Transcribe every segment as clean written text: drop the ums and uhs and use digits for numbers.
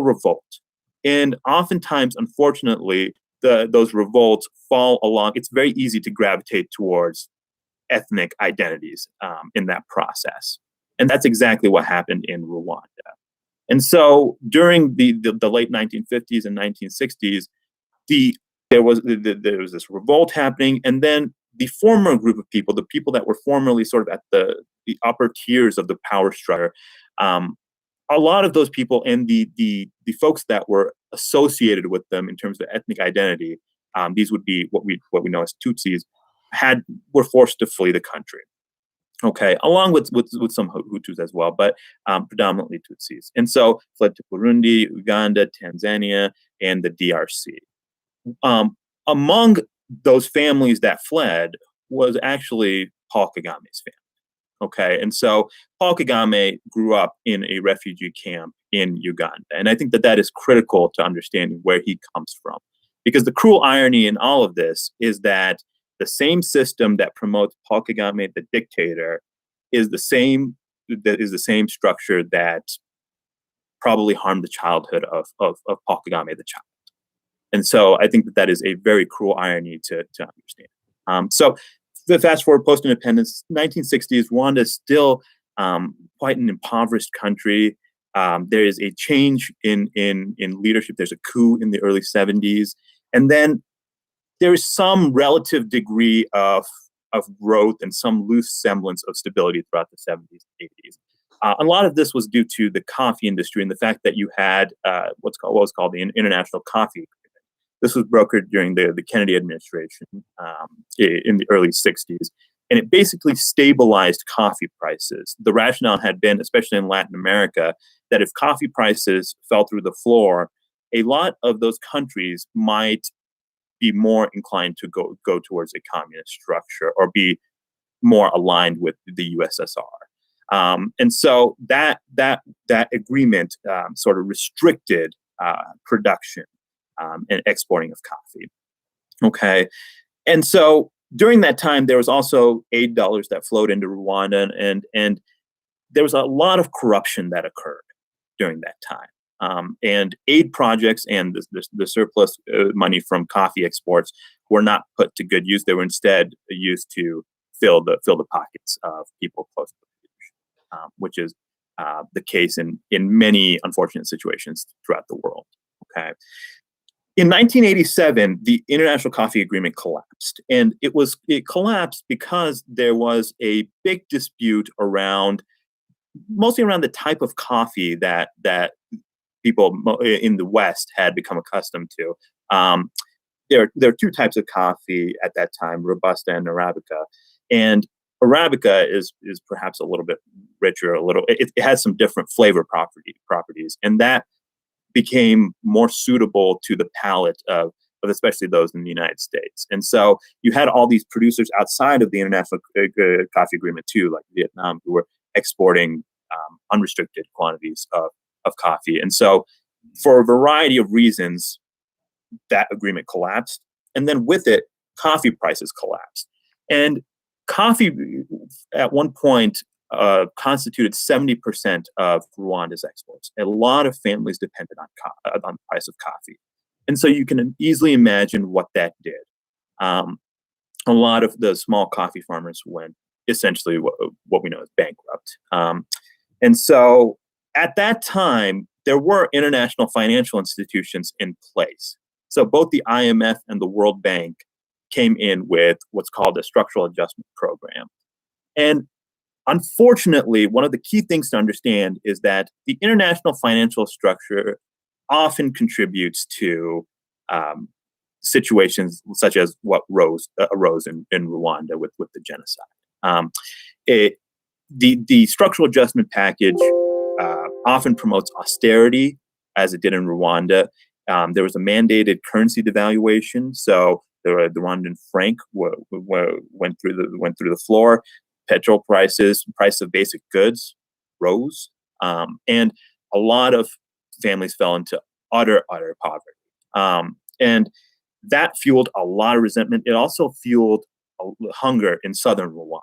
revolt. And oftentimes, unfortunately, those revolts fall along. It's very easy to gravitate towards ethnic identities in that process. And that's exactly what happened in Rwanda. And so during the late 1950s and 1960s, there was this revolt happening, and then the former group of people, the people that were formerly sort of at the upper tiers of the power structure, a lot of those people and the folks that were associated with them in terms of ethnic identity, these would be what we know as Tutsis, were forced to flee the country. Okay, along with some Hutus as well, but predominantly Tutsis. And so fled to Burundi, Uganda, Tanzania, and the DRC. Among those families that fled was actually Paul Kagame's family. Okay, and so Paul Kagame grew up in a refugee camp in Uganda. And I think that is critical to understanding where he comes from. Because the cruel irony in all of this is that the same system that promotes Paul Kagame, the dictator, is the same structure that probably harmed the childhood of Paul Kagame, the child. And so I think that is a very cruel irony to understand. So the fast forward post-independence, 1960s, Rwanda is still quite an impoverished country. There is a change in leadership. There's a coup in the early 70s. And then there is some relative degree of growth and some loose semblance of stability throughout the 70s and 80s. A lot of this was due to the coffee industry and the fact that you had what was called the International Coffee Agreement. This was brokered during the Kennedy administration in the early 60s, and it basically stabilized coffee prices. The rationale had been, especially in Latin America, that if coffee prices fell through the floor, a lot of those countries might be more inclined to go towards a communist structure or be more aligned with the USSR. And so that agreement sort of restricted production and exporting of coffee. Okay. And so during that time, there was also aid dollars that flowed into Rwanda, and there was a lot of corruption that occurred during that time. And aid projects and the surplus money from coffee exports were not put to good use. They were instead used to fill the pockets of people close to the production, which is the case in many unfortunate situations throughout the world. Okay. In 1987, the International Coffee Agreement collapsed, and it collapsed because there was a big dispute mostly around the type of coffee that people in the West had become accustomed to. There are two types of coffee at that time: Robusta and Arabica. And Arabica is perhaps a little bit richer, it has some different flavor properties, and that became more suitable to the palate of especially those in the United States. And so you had all these producers outside of the International Coffee Agreement too, like Vietnam, who were exporting unrestricted quantities of coffee. And so for a variety of reasons, that agreement collapsed. And then with it, coffee prices collapsed. And coffee at one point constituted 70% of Rwanda's exports. A lot of families depended on the price of coffee. And so you can easily imagine what that did. A lot of the small coffee farmers went essentially what we know as bankrupt. And so at that time, there were international financial institutions in place. So both the IMF and the World Bank came in with what's called a structural adjustment program. And unfortunately, one of the key things to understand is that the international financial structure often contributes to situations such as what arose in Rwanda with the genocide. The structural adjustment package often promotes austerity, as it did in Rwanda. There was a mandated currency devaluation, so the Rwandan franc went through the floor. Petrol prices, price of basic goods rose, and a lot of families fell into utter poverty. And that fueled a lot of resentment. It also fueled hunger in southern Rwanda,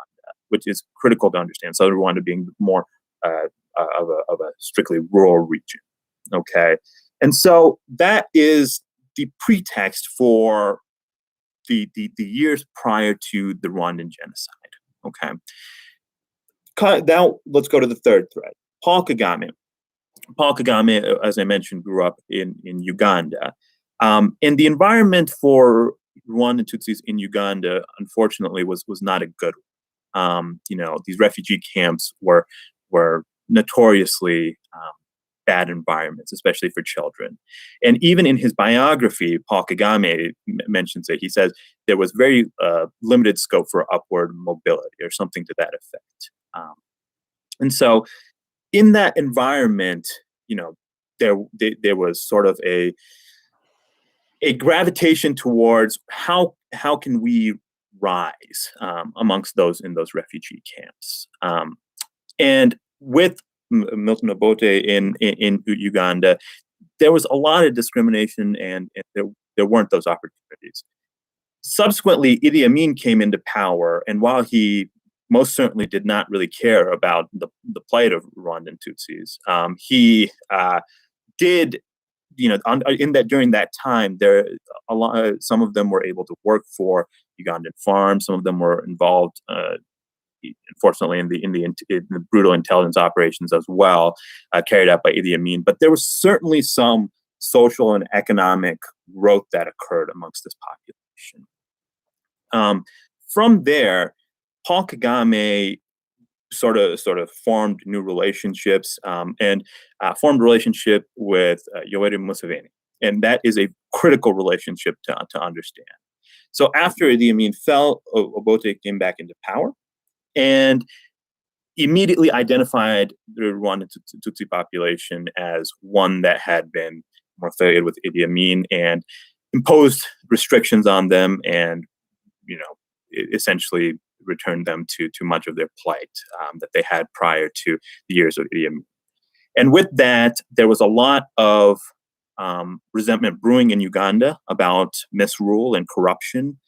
which is critical to understand. Southern Rwanda being more of a strictly rural region. Okay, And so that is the pretext for the years prior to the Rwandan genocide. Okay. Now let's go to the third thread. Paul Kagame. Paul Kagame, as I mentioned, grew up in Uganda. And the environment for Rwandan Tutsis in Uganda, unfortunately, was not a good one. These refugee camps were notoriously bad environments, especially for children. And even in his biography, Paul Kagame mentions it. He says there was very limited scope for upward mobility or something to that effect. And so in that environment, there was sort of a gravitation towards how can we rise amongst those in those refugee camps. And with Milton Obote in Uganda, there was a lot of discrimination, and there weren't those opportunities. Subsequently, Idi Amin came into power, and while he most certainly did not really care about the plight of Rwandan Tutsis, he did, during that time, some of them were able to work for Ugandan farms. Some of them were involved, unfortunately, in the brutal intelligence operations as well, carried out by Idi Amin. But there was certainly some social and economic growth that occurred amongst this population. From there, Paul Kagame sort of formed new relationships and formed a relationship with Yoweri Museveni. And that is a critical relationship to understand. So after Idi Amin fell, Obote came back into power and immediately identified the Rwandan Tutsi population as one that had been more affiliated with Idi Amin and imposed restrictions on them and, essentially returned them to much of their plight that they had prior to the years of Idi Amin. And with that, there was a lot of resentment brewing in Uganda about misrule and corruption.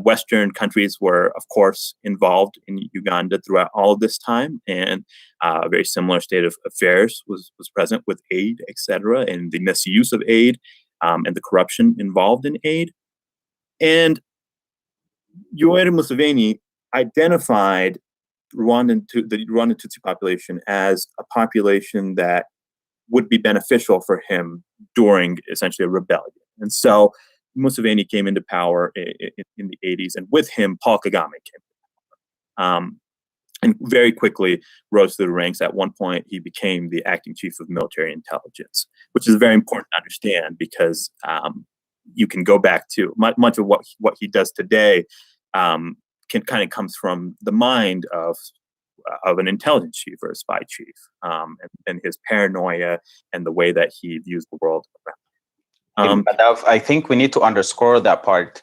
Western countries were, of course, involved in Uganda throughout all of this time, and a very similar state of affairs was present with aid, etc., and the misuse of aid and the corruption involved in aid. And Yoweri Museveni identified the Rwandan Tutsi population as a population that would be beneficial for him during essentially a rebellion. And so Museveni came into power in the 80s, and with him, Paul Kagame came into power. And very quickly rose through the ranks. At one point, he became the acting chief of military intelligence, which is very important to understand because you can go back to much of what he does today can kind of comes from the mind of an intelligence chief or a spy chief, and his paranoia and the way that he views the world around. I think we need to underscore that part.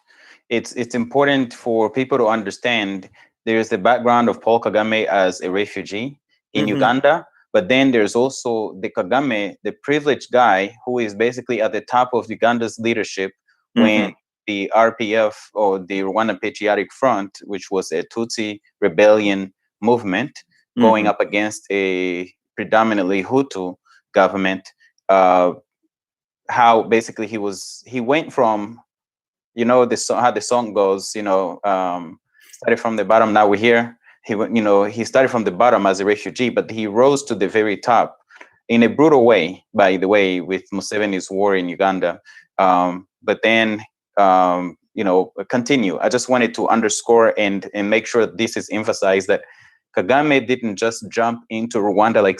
It's important for people to understand there's the background of Paul Kagame as a refugee in Uganda, but then there's also the Kagame, the privileged guy who is basically at the top of Uganda's leadership when the RPF, or the Rwandan Patriotic Front, which was a Tutsi rebellion movement going up against a predominantly Hutu government, how basically he went from, how the song goes, started from the bottom, now we're here. He started from the bottom as a refugee, but he rose to the very top in a brutal way, by the way, with Museveni's war in Uganda. But then, continue. I just wanted to underscore and make sure this is emphasized, that Kagame didn't just jump into Rwanda like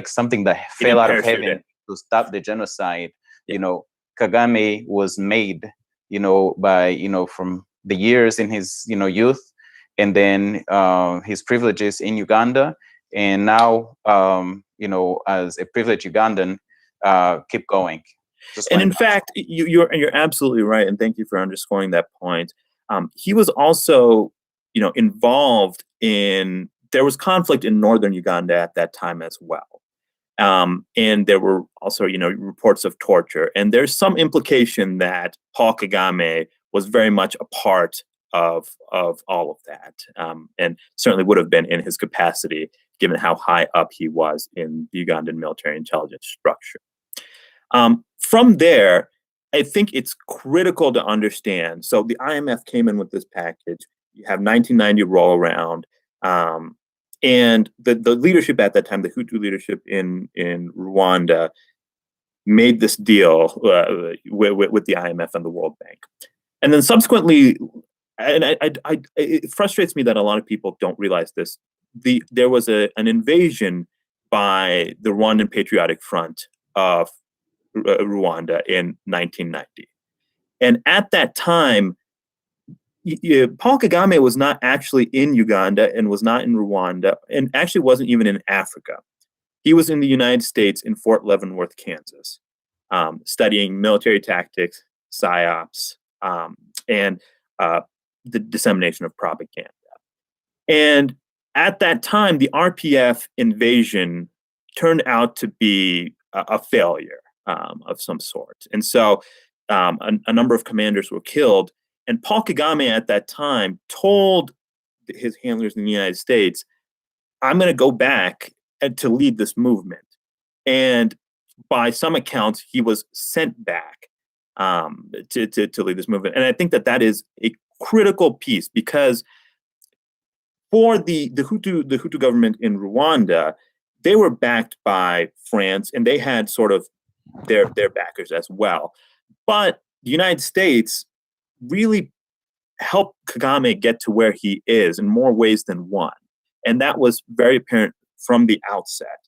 something that fell out of heaven to stop the genocide. Kagame was made, by, from the years in his, youth, and then his privileges in Uganda, and now, as a privileged Ugandan, keep going. And in fact, you're absolutely right, and thank you for underscoring that point. He was also, involved in. There was conflict in northern Uganda at that time as well, and there were also, reports of torture. And there's some implication that Paul Kagame was very much a part of all of that, and certainly would have been in his capacity, given how high up he was in the Ugandan military intelligence structure. From there, I think it's critical to understand. So the IMF came in with this package. You have 1990 roll around, and the leadership at that time, the Hutu leadership in Rwanda, made this deal with the IMF and the World Bank, and then subsequently, and it frustrates me that a lot of people don't realize this. There was an invasion by the Rwandan Patriotic Front of Rwanda in 1990. And at that time, Paul Kagame was not actually in Uganda and was not in Rwanda and actually wasn't even in Africa. He was in the United States in Fort Leavenworth, Kansas, studying military tactics, psyops, and the dissemination of propaganda. And at that time, the RPF invasion turned out to be a failure of some sort. And so a number of commanders were killed. And Paul Kagame at that time told his handlers in the United States, I'm going to go back to lead this movement. And by some accounts, he was sent back to lead this movement. And I think that is a critical piece, because for the Hutu government in Rwanda, they were backed by France, and they had sort of their backers as well. But the United States really helped Kagame get to where he is in more ways than one. And that was very apparent from the outset.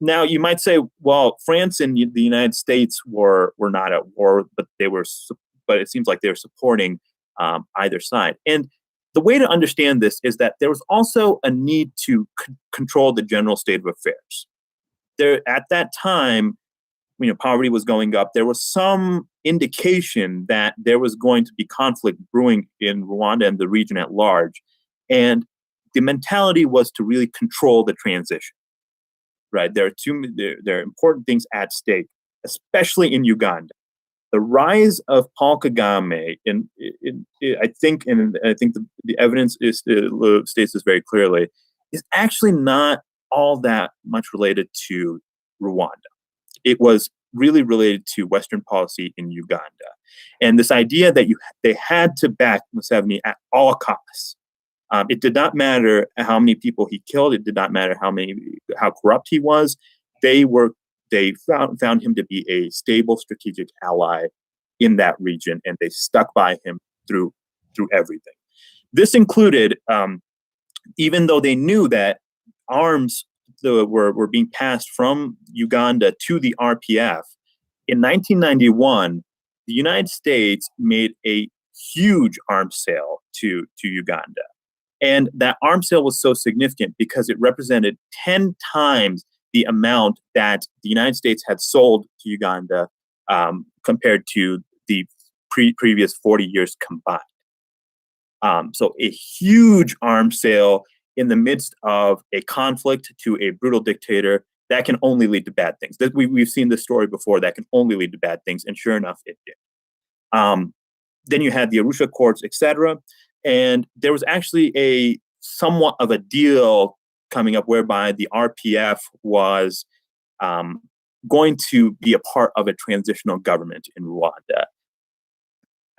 Now, you might say, well, France and the United States were not at war, but it seems like they were supporting either side. And the way to understand this is that there was also a need to control the general state of affairs. There, at that time, poverty was going up. There was some indication that there was going to be conflict brewing in Rwanda and the region at large. And the mentality was to really control the transition, right? There are important things at stake, especially in Uganda. The rise of Paul Kagame, I think the evidence states this very clearly, is actually not all that much related to Rwanda. It was really related to Western policy in Uganda, and this idea that they had to back Museveni at all costs. It did not matter how many people he killed. It did not matter how corrupt he was. They found him to be a stable strategic ally in that region, and they stuck by him through everything. This included, even though they knew that arms were being passed from Uganda to the RPF, in 1991, the United States made a huge arms sale to Uganda. And that arms sale was so significant because it represented 10 times the amount that the United States had sold to Uganda compared to the previous 40 years combined. So a huge arms sale in the midst of a conflict to a brutal dictator, that can only lead to bad things. We've seen this story before, that can only lead to bad things, and sure enough, it did. Then you had the Arusha courts, etc., and there was actually a somewhat of a deal coming up whereby the RPF was going to be a part of a transitional government in Rwanda.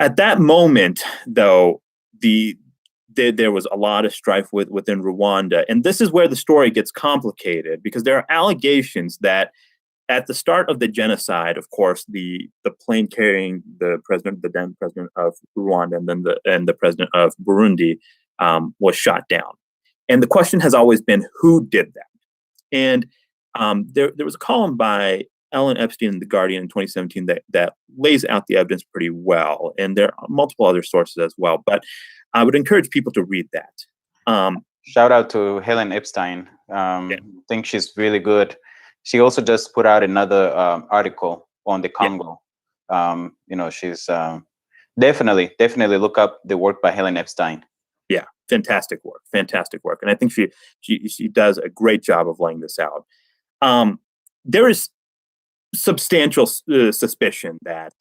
At that moment, though, there was a lot of strife within Rwanda. And this is where the story gets complicated, because there are allegations that at the start of the genocide, of course, the plane carrying the then president of Rwanda and the president of Burundi was shot down. And the question has always been, who did that? And there was a column by Ellen Epstein in The Guardian in 2017 that lays out the evidence pretty well. And there are multiple other sources as well. But I would encourage people to read that. Shout out to Helen Epstein. I think she's really good. She also just put out another article on the Congo. She's definitely look up the work by Helen Epstein. Yeah, fantastic work. And I think she does a great job of laying this out. There is substantial suspicion that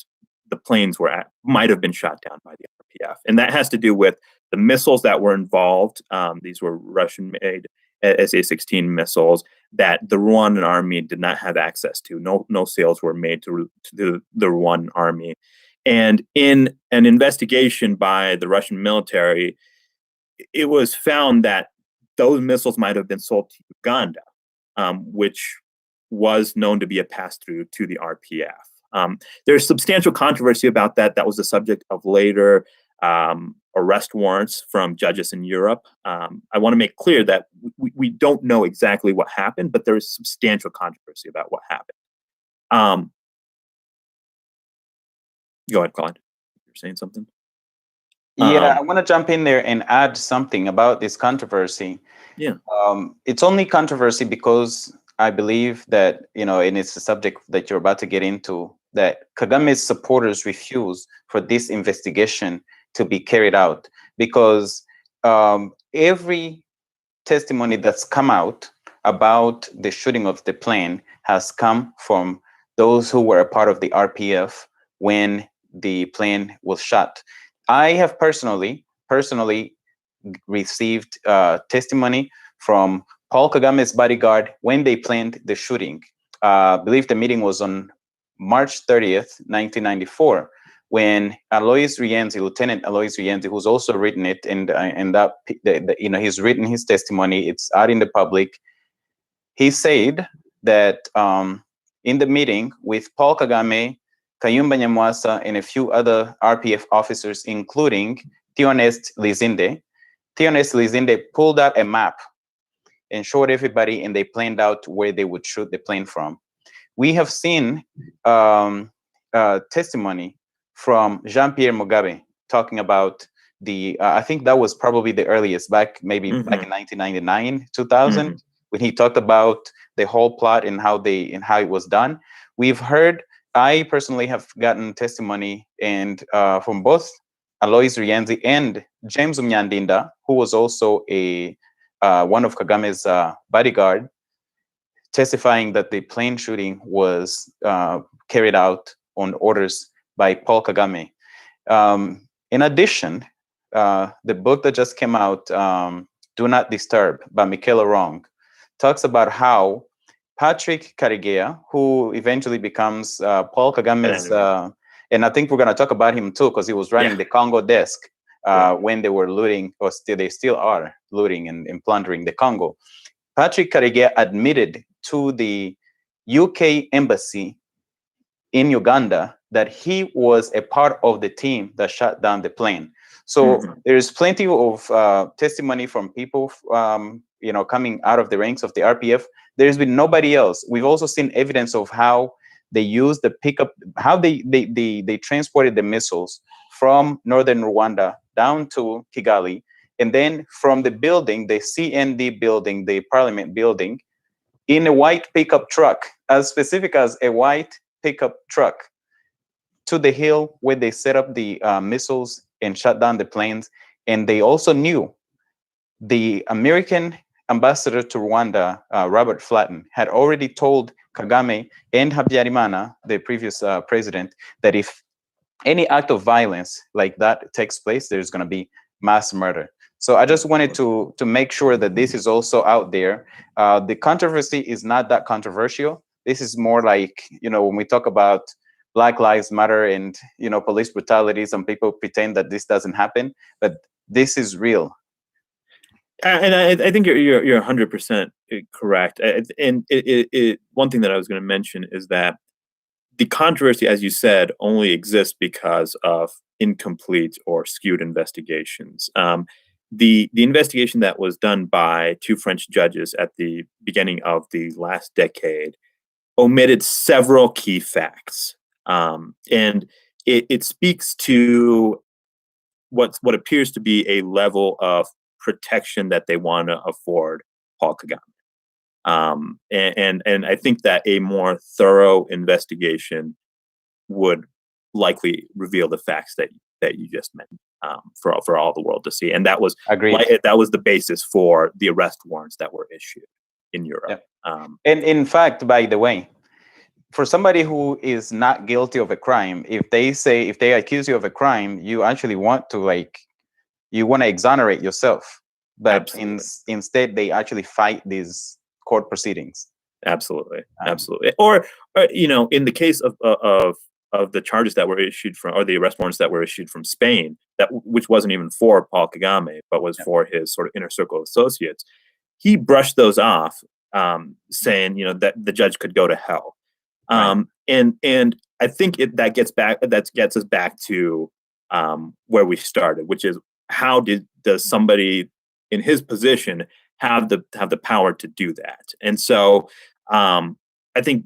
the planes might have been shot down by the RPF. And that has to do with the missiles that were involved. These were Russian made. SA-16 missiles that the Rwandan army did not have access to. No sales were made to the Rwandan army. And in an investigation by the Russian military, it was found that those missiles might have been sold to Uganda, which was known to be a pass-through to the RPF. There's substantial controversy about that. That was the subject of later arrest warrants from judges in Europe. I want to make clear that we don't know exactly what happened, but there is substantial controversy about what happened. Go ahead, Colin. You're saying something? Yeah, I want to jump in there and add something about this controversy. Yeah. It's only controversy because I believe that, and it's the subject that you're about to get into, that Kagame's supporters refuse for this investigation to be carried out, because every testimony that's come out about the shooting of the plane has come from those who were a part of the RPF when the plane was shot. I have personally received testimony from Paul Kagame's bodyguard when they planned the shooting. I believe the meeting was on March 30th, 1994, when Lieutenant Alois Rienzi, who's also written it, and that he's written his testimony. It's out in the public. He said that in the meeting with Paul Kagame, Kayumba Nyamwasa, and a few other RPF officers, including Theonest Lizinde pulled out a map and showed everybody, and they planned out where they would shoot the plane from. We have seen testimony from Jean-Pierre Mugabe talking about I think that was probably the earliest, back in 1999, 2000, when he talked about the whole plot and how it was done. We've heard, I personally have gotten testimony and from both Alois Rienzi and James Umyandinda, who was also one of Kagame's bodyguard, testifying that the plane shooting was carried out on orders by Paul Kagame. In addition, the book that just came out, Do Not Disturb, by Michaela Wrong, talks about how Patrick Karegeya, who eventually becomes Paul Kagame's, and I think we're going to talk about him too, because he was running the Congo desk when they were looting, or they still are looting and plundering the Congo. Patrick Karegeya admitted to the UK embassy in Uganda that he was a part of the team that shot down the plane. So there's plenty of testimony from people, coming out of the ranks of the RPF. There's been nobody else. We've also seen evidence of how they used the pickup, how they transported the missiles from northern Rwanda down to Kigali, and then from the building, the CND building, the Parliament building, in a white pickup truck, as specific as a white pickup truck, to the hill where they set up the missiles and shut down the planes. And they also knew the American ambassador to Rwanda, Robert Flatten, had already told Kagame and Habyarimana, the previous president, that if any act of violence like that takes place, there's going to be mass murder. So I just wanted to make sure that this is also out there. The controversy is not that controversial. This is more like, when we talk about Black Lives Matter and, police brutality, some people pretend that this doesn't happen, but this is real. And I think you're 100% correct. And one thing that I was going to mention is that the controversy, as you said, only exists because of incomplete or skewed investigations. The investigation that was done by two French judges at the beginning of the last decade omitted several key facts, and it speaks to what appears to be a level of protection that they want to afford Paul Kagame. And I think that a more thorough investigation would likely reveal the facts that you just mentioned, for all the world to see. And that was the basis for the arrest warrants that were issued in Europe. Yeah. And in fact, by the way, for somebody who is not guilty of a crime, if they accuse you of a crime, you actually want to exonerate yourself. but Absolutely. instead they actually fight these court proceedings. Absolutely, absolutely. Or in the case of the charges that were issued from, or the arrest warrants that were issued from Spain, which wasn't even for Paul Kagame, but was for his sort of inner circle of associates. He brushed those off, saying that the judge could go to hell. And I think that gets us back to where we started, which is how does somebody in his position have the power to do that? And so I think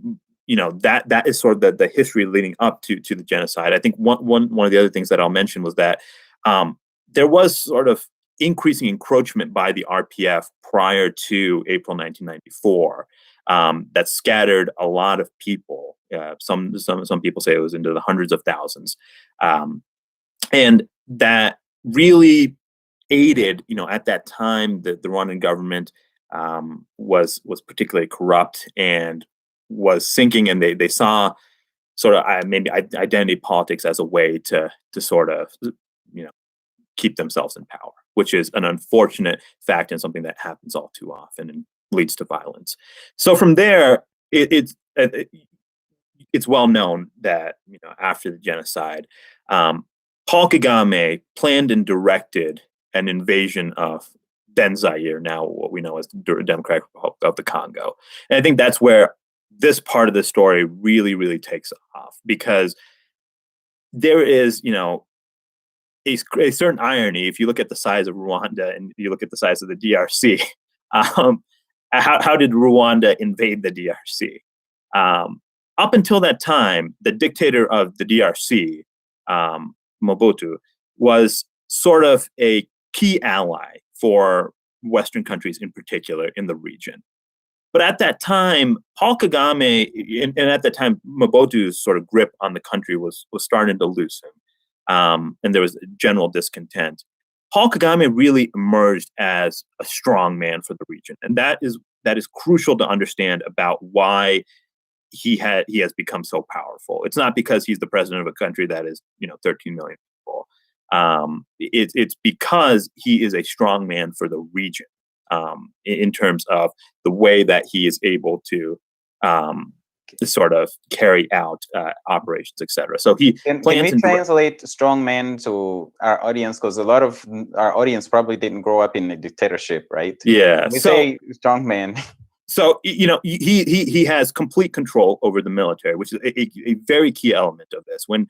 that is sort of the history leading up to the genocide. I think one of the other things that I'll mention was that there was sort of increasing encroachment by the RPF prior to April 1994 that scattered a lot of people. Some people say it was into the hundreds of thousands, and that really aided. At that time, the Rwandan government was particularly corrupt and was sinking, and they saw sort of maybe identity politics as a way to sort of keep themselves in power, which is an unfortunate fact and something that happens all too often and leads to violence. So from there, it's well known that after the genocide, Paul Kagame planned and directed an invasion of then Zaire, now what we know as the Democratic Republic of the Congo. And I think that's where this part of the story really, really takes off, because there is, a certain irony. If you look at the size of Rwanda and you look at the size of the DRC, how did Rwanda invade the DRC? Up until that time, the dictator of the DRC, Mobutu, was sort of a key ally for Western countries in particular in the region. But at that time, Paul Kagame, and at that time, Mobutu's sort of grip on the country was starting to loosen. And there was general discontent. Paul Kagame really emerged as a strong man for the region. And that is crucial to understand about why he has become so powerful. It's not because he's the president of a country that is 13 million people. It's because he is a strong man for the region, in terms of the way that he is able to sort of carry out operations, etc. So he can we translate strong man to our audience, because a lot of our audience probably didn't grow up in a dictatorship, right? Yeah. When we say strong man. So he has complete control over the military, which is a very key element of this. When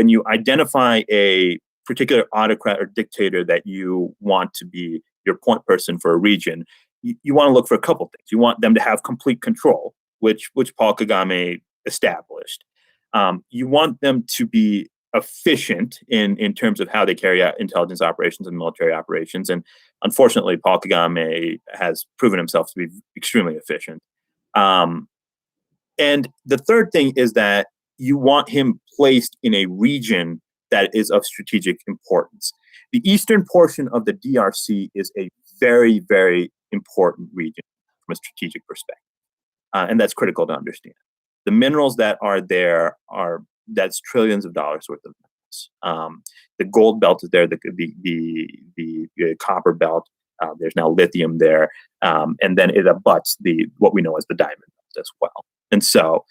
you identify a particular autocrat or dictator that you want to be your point person for a region, you want to look for a couple things. You want them to have complete control, which Paul Kagame established. You want them to be efficient in terms of how they carry out intelligence operations and military operations. And unfortunately, Paul Kagame has proven himself to be extremely efficient. And the third thing is that you want him placed in a region that is of strategic importance. The eastern portion of the DRC is a very, very important region from a strategic perspective. And that's critical to understand. The minerals that are there that's trillions of dollars worth of minerals. The gold belt is there, the copper belt. There's now lithium there, and then it abuts what we know as the diamond belt as well. And so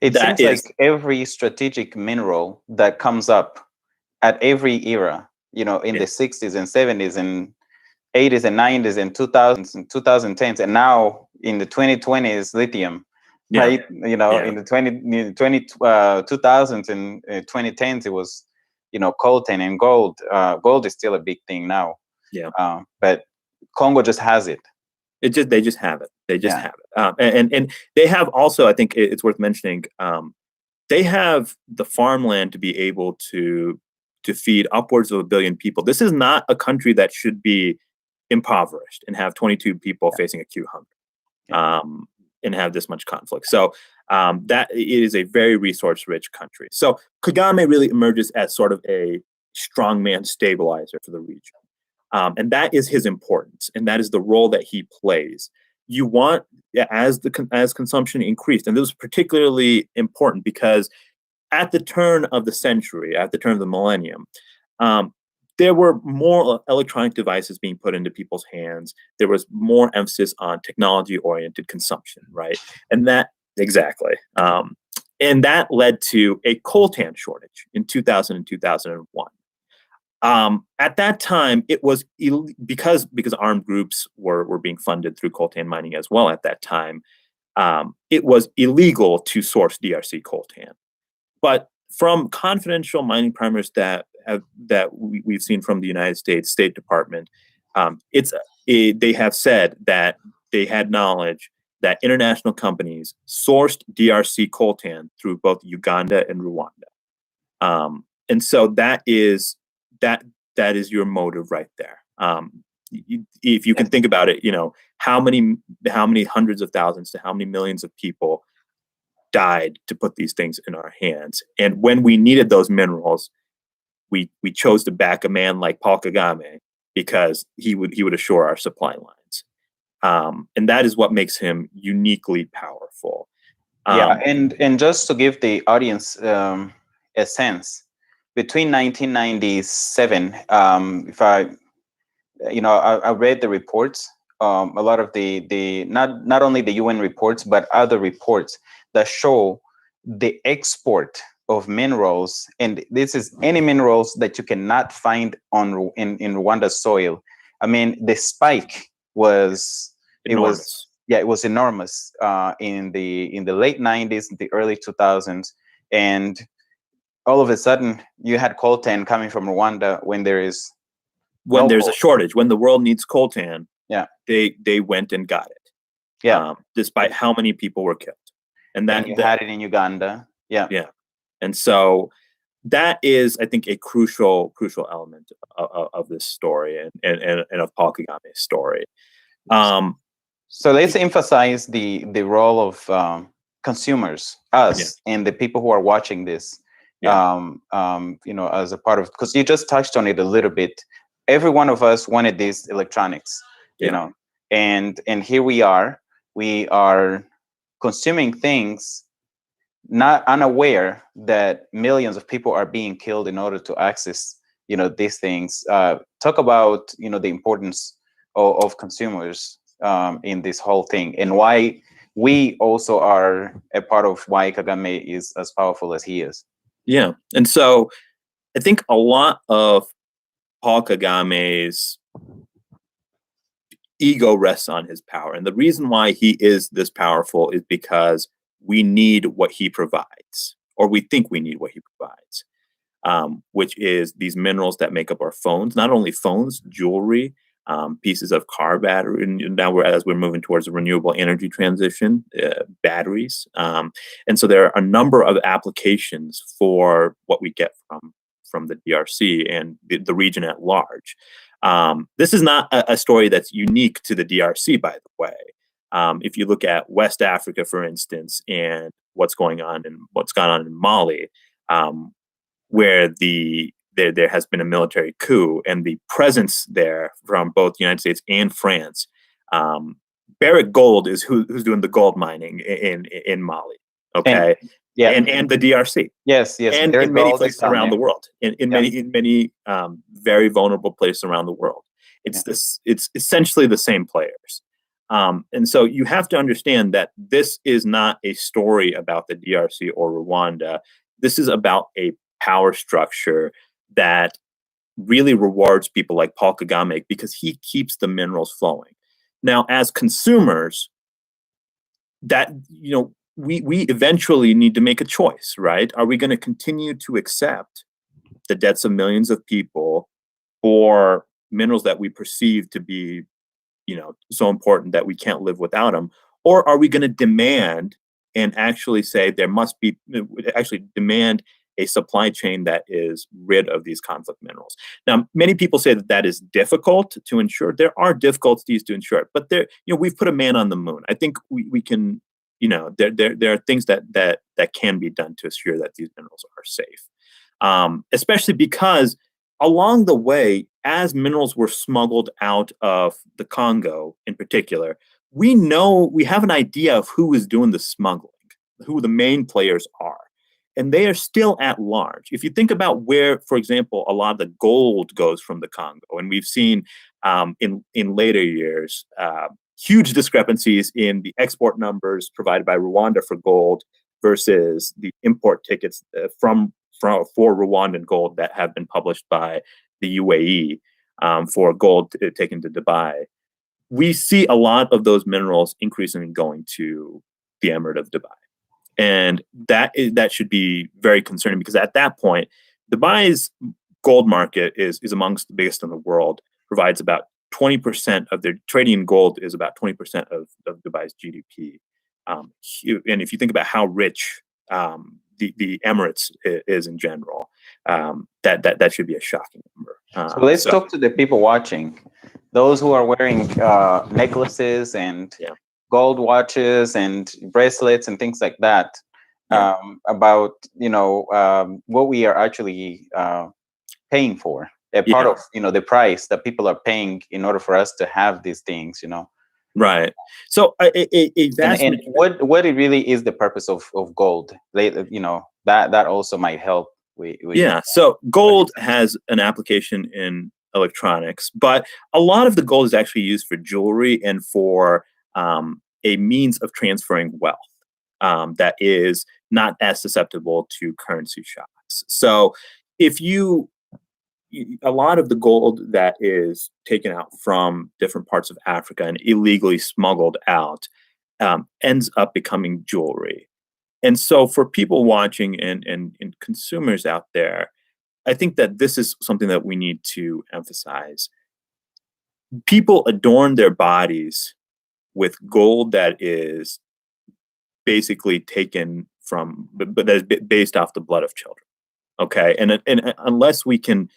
it seems like every strategic mineral that comes up at every era, in the 60s and 70s and 80s and 90s and 2000s and 2010s, and now in the 2020s, lithium. Right, in the 2000s and 2010s, it was, coltan and gold. Gold is still a big thing now. Yeah, but Congo just has it. They just have it. They just have it. And they have also, I think it's worth mentioning, they have the farmland to be able to feed upwards of 1 billion people. This is not a country that should be impoverished and have 22 people facing acute hunger. And have this much conflict. So that it is a very resource-rich country. So Kagame really emerges as sort of a strongman stabilizer for the region. And that is his importance, and that is the role that he plays. You want, as consumption increased, and this was particularly important because at the turn of the century, at the turn of the millennium, there were more electronic devices being put into people's hands. There was more emphasis on technology-oriented consumption, right? And that exactly, and that led to a coltan shortage in 2000 and 2001. At that time, it was because armed groups were being funded through coltan mining as well. At that time, it was illegal to source DRC coltan. But from confidential mining primers that we've seen from the United States State Department, they have said that they had knowledge that international companies sourced DRC coltan through both Uganda and Rwanda, and so that is your motive right there. If you can think about it, how many hundreds of thousands to how many millions of people died to put these things in our hands. And when we needed those minerals, we chose to back a man like Paul Kagame because he would assure our supply lines. And that is what makes him uniquely powerful. Yeah, and just to give the audience a sense, between 1997, if I read the reports, a lot of the not only the UN reports but other reports that show the export of minerals, and this is any minerals that you cannot find in Rwanda's soil. I mean, the spike was enormous. It was enormous in the late 90s, the early 2000s, and all of a sudden you had coltan coming from Rwanda when there's a shortage, when the world needs coltan. Yeah, they went and got it. Yeah, despite how many people were killed, and you had it in Uganda. Yeah, and so that is, I think, a crucial element of this story and of Paul Kagame's story. So let's emphasize the role of consumers, us, and the people who are watching this. As a part of, because you just touched on it a little bit. Every one of us wanted these electronics, and here we are consuming things, not unaware that millions of people are being killed in order to access, these things. Talk about, the importance of consumers in this whole thing, and why we also are a part of why Kagame is as powerful as he is. Yeah. And so I think a lot of Paul Kagame's ego rests on his power. And the reason why he is this powerful is because we need what he provides, or we think we need what he provides, which is these minerals that make up our phones, not only phones, jewelry, pieces of car battery. And now as we're moving towards a renewable energy transition, batteries. And so there are a number of applications for what we get from the DRC and the region at large. This is not a story that's unique to the DRC, by the way. If you look at West Africa, for instance, and what's gone on in Mali, where there has been a military coup, and the presence there from both the United States and France. Barrick Gold is who's doing the gold mining in Mali. Okay. And the DRC. Yes. And in many places around the world. In many very vulnerable places around the world. It's essentially the same players. And so you have to understand that this is not a story about the DRC or Rwanda. This is about a power structure that really rewards people like Paul Kagame because he keeps the minerals flowing. Now, as consumers, that we eventually need to make a choice, right? Are we going to continue to accept the deaths of millions of people for minerals that we perceive to be, so important that we can't live without them? Or are we going to demand and actually say demand a supply chain that is rid of these conflict minerals? Now, many people say that is difficult to ensure. There are difficulties to ensure it, but we've put a man on the moon. I think we can, there are things that can be done to assure that these minerals are safe, especially because along the way, as minerals were smuggled out of the Congo in particular, we have an idea of who is doing the smuggling, who the main players are. and they are still at large. If you think about where, for example, a lot of the gold goes from the Congo, and we've seen in later years huge discrepancies in the export numbers provided by Rwanda for gold versus the import tickets for Rwandan gold that have been published by the UAE for gold taken to Dubai. We see a lot of those minerals increasingly going to the Emirate of Dubai. And that should be very concerning, because at that point, Dubai's gold market is amongst the biggest in the world, provides about 20% of their trading in gold is about 20% of Dubai's GDP. And if you think about how rich the Emirates is in general, that should be a shocking number. So let's talk to the people watching, those who are wearing necklaces and gold watches and bracelets and things like that, about what we are actually paying for. A part of the price that people are paying in order for us to have these things. Right. So and what it really is the purpose of gold. That also might help. So gold has an application in electronics, but a lot of the gold is actually used for jewelry and for a means of transferring wealth that is not as susceptible to currency shocks. So a lot of the gold that is taken out from different parts of Africa and illegally smuggled out ends up becoming jewelry. And so for people watching and consumers out there, I think that this is something that we need to emphasize. People adorn their bodies with gold that is basically taken from, but that is based off the blood of children. Okay, and unless we can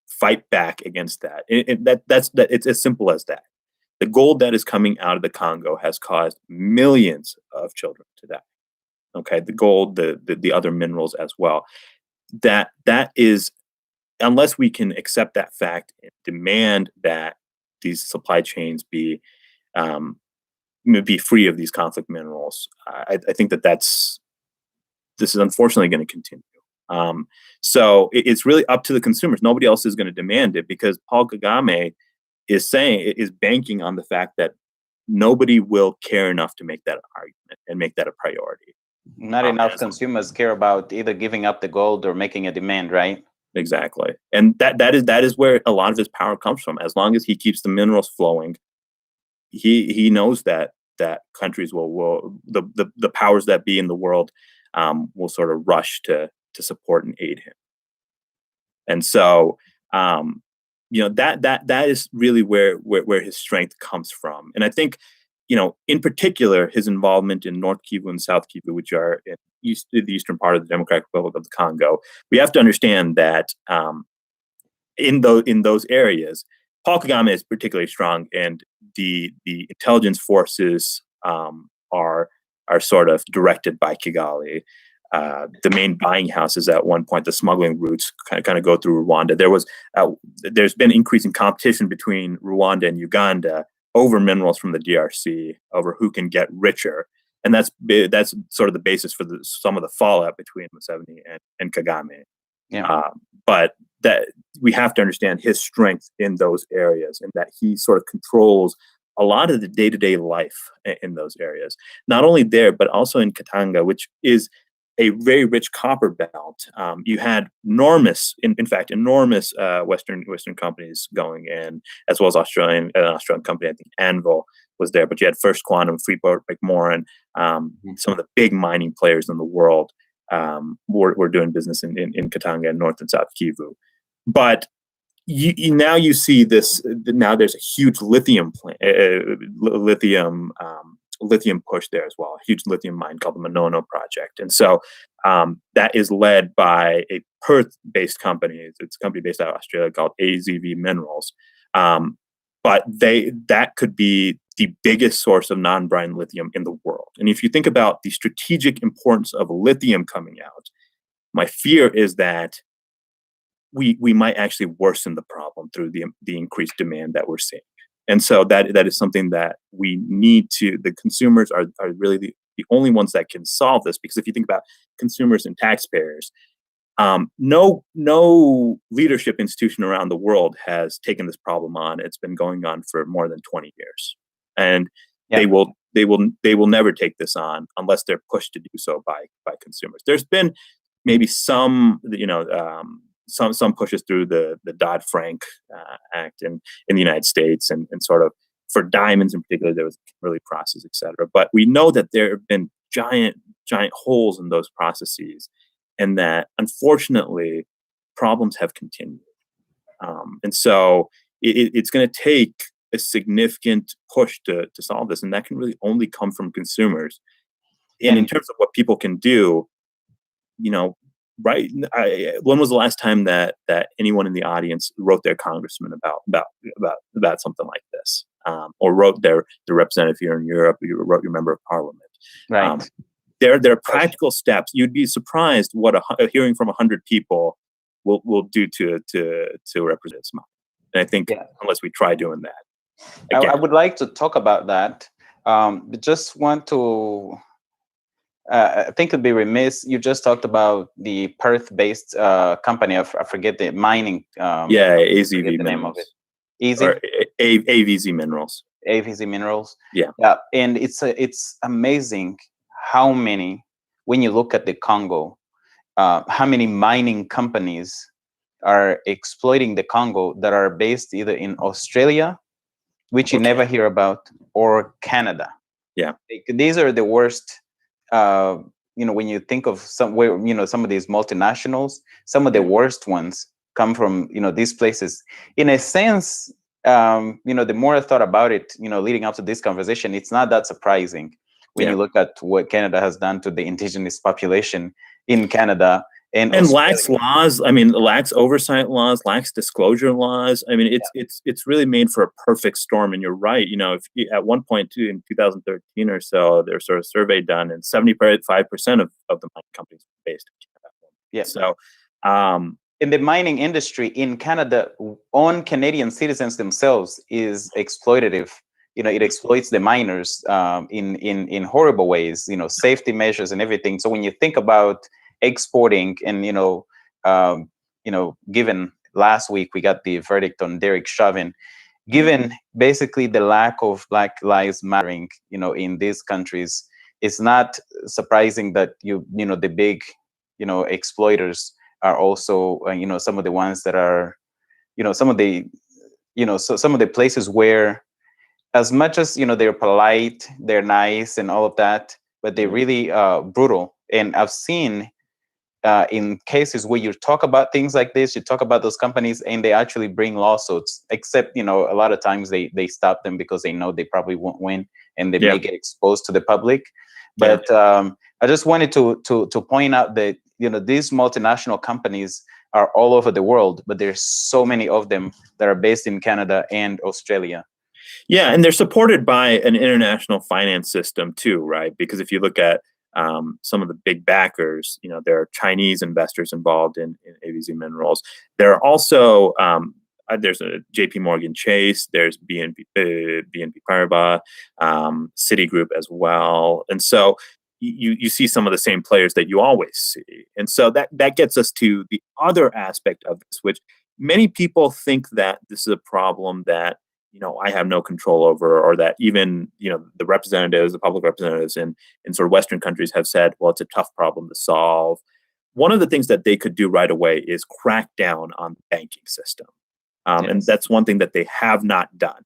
fight back against that, it's as simple as that. The gold that is coming out of the Congo has caused millions of children to die. Okay, the gold, the other minerals as well. That is, unless we can accept that fact and demand that these supply chains be free of these conflict minerals, I think this is unfortunately going to continue. So it's really up to the consumers. Nobody else is going to demand it, because Paul Kagame is banking on the fact that nobody will care enough to make that an argument and make that a priority. Not enough consumers care about either giving up the gold or making a demand, right? Exactly. And that is where a lot of his power comes from. As long as he keeps the minerals flowing, he knows that countries will the powers that be in the world will sort of rush to support and aid him. And so that is really where his strength comes from. And I think, in particular, his involvement in North Kivu and South Kivu, which are in the eastern part of the Democratic Republic of the Congo, we have to understand that in those areas, Paul Kagame is particularly strong, and the intelligence forces are sort of directed by Kigali. The main buying houses at one point, the smuggling routes kind of go through Rwanda. There's been increasing competition between Rwanda and Uganda over minerals from the DRC, over who can get richer, and that's sort of the basis for some of the fallout between Museveni and Kagame. But that we have to understand his strength in those areas, and that he sort of controls a lot of the day-to-day life in those areas. Not only there, but also in Katanga, which is a very rich copper belt. You had enormous Western companies going in, as well as an Australian company. I think Anvil was there, but you had First Quantum, Freeport, McMoran, some of the big mining players in the world were doing business in Katanga and North and South Kivu. But now you see this. Now there's a huge lithium push there as well, a huge lithium mine called the Monono project. And so that is led by a Perth-based company. It's a company based out of Australia called AZV Minerals. But that could be the biggest source of non-brine lithium in the world. And if you think about the strategic importance of lithium coming out, my fear is that we might actually worsen the problem through the increased demand that we're seeing. And so that is something that we need to, the consumers are really the the only ones that can solve this. Because if you think about consumers and taxpayers, no leadership institution around the world has taken this problem on. It's been going on for more than 20 years, and they will never take this on unless they're pushed to do so by consumers. There's been maybe some some pushes through the Dodd-Frank Act in the United States, and sort of for diamonds in particular, there was a Kimberley process, et cetera. But we know that there have been giant holes in those processes, and that unfortunately problems have continued. And so it's going to take a significant push to solve this, and that can really only come from consumers. And in terms of what people can do, right? When was the last time that anyone in the audience wrote their congressman about something like this, or wrote their representative here in Europe, or wrote your member of parliament? Right. There are practical steps. You'd be surprised what a hearing from 100 people will do to represent smile. And I think unless we try doing that, I would like to talk about that. But just want to. I think it'd be remiss. You just talked about the Perth-based company. I forget the mining. AZV the Minerals. name of it. Easy. Or AVZ Minerals. AVZ Minerals. Yeah. And it's amazing how many, when you look at the Congo, how many mining companies are exploiting the Congo that are based either in Australia, which you never hear about, or Canada. Yeah. These are the worst. When you think of some of these multinationals, some of the worst ones come from, these places. In a sense, the more I thought about it, leading up to this conversation, it's not that surprising when you look at what Canada has done to the indigenous population in Canada. And lax laws. I mean, lax oversight laws, lax disclosure laws. I mean, it's really made for a perfect storm. And you're right. If at one point too, in 2013 or so, there's sort of a survey done, and 75% of the mining companies were based in Canada. Yeah. So, in the mining industry in Canada, on Canadian citizens themselves is exploitative. It exploits the miners in horrible ways. Safety measures and everything. So when you think about exporting, and given last week we got the verdict on Derek Chauvin, given basically the lack of Black Lives Mattering, in these countries, it's not surprising that the big, exploiters are also some of the ones that are, some of the some of the places where, as much as they're polite, they're nice and all of that, but they're really brutal. And I've seen in cases where you talk about things like this, you talk about those companies, and they actually bring lawsuits, except a lot of times they stop them because they know they probably won't win, and they may get exposed to the public. But I just wanted to point out that these multinational companies are all over the world, but there's so many of them that are based in Canada and Australia. Yeah, and they're supported by an international finance system too, right? Because if you look at some of the big backers, there are Chinese investors involved in AVZ Minerals. There are also there's a JP Morgan Chase, there's BNP Paribas, Citigroup as well, and so you see some of the same players that you always see. And so that gets us to the other aspect of this, which many people think that this is a problem that I have no control over, or that even, the representatives, the public representatives in sort of Western countries have said, well, it's a tough problem to solve. One of the things that they could do right away is crack down on the banking system. And that's one thing that they have not done,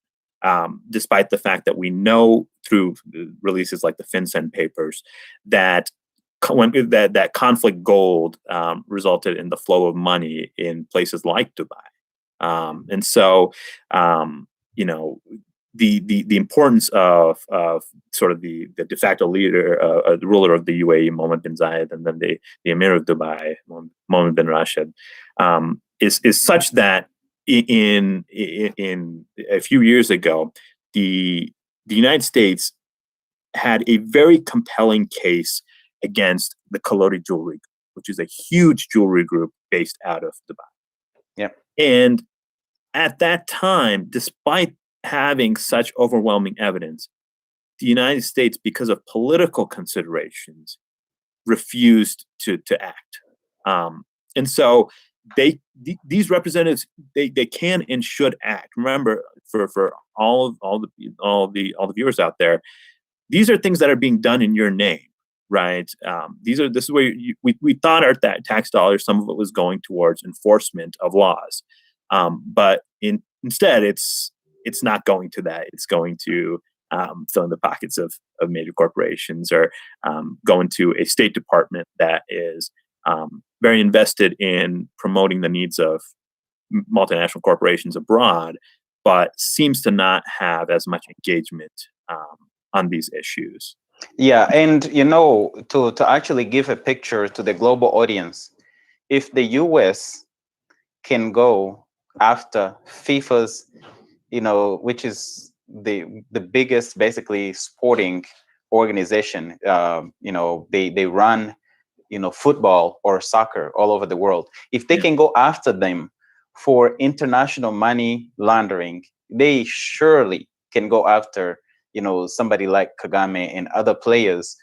despite the fact that we know through releases like the FinCEN papers that that conflict gold resulted in the flow of money in places like Dubai. And so, the importance of sort of the de facto leader, the ruler of the UAE, Mohammed bin Zayed, and then the Emir of Dubai, Mohammed bin Rashid, is such that in a few years ago, the United States had a very compelling case against the Kalori Jewelry, which is a huge jewelry group based out of Dubai. Yeah. And at that time, despite having such overwhelming evidence, the United States, because of political considerations, refused to act. And so these representatives, they can and should act. Remember, for all the viewers out there, these are things that are being done in your name, right? This is where we thought our tax dollars, some of it was going towards enforcement of laws, but instead it's not going to that. It's going to fill in the pockets of major corporations, or going to a State Department that is very invested in promoting the needs of multinational corporations abroad, but seems to not have as much engagement on these issues. Yeah, and to actually give a picture to the global audience, if the US can go after FIFA's, which is the biggest basically sporting organization, they run football or soccer all over the world. If they can go after them for international money laundering, they surely can go after somebody like Kagame and other players,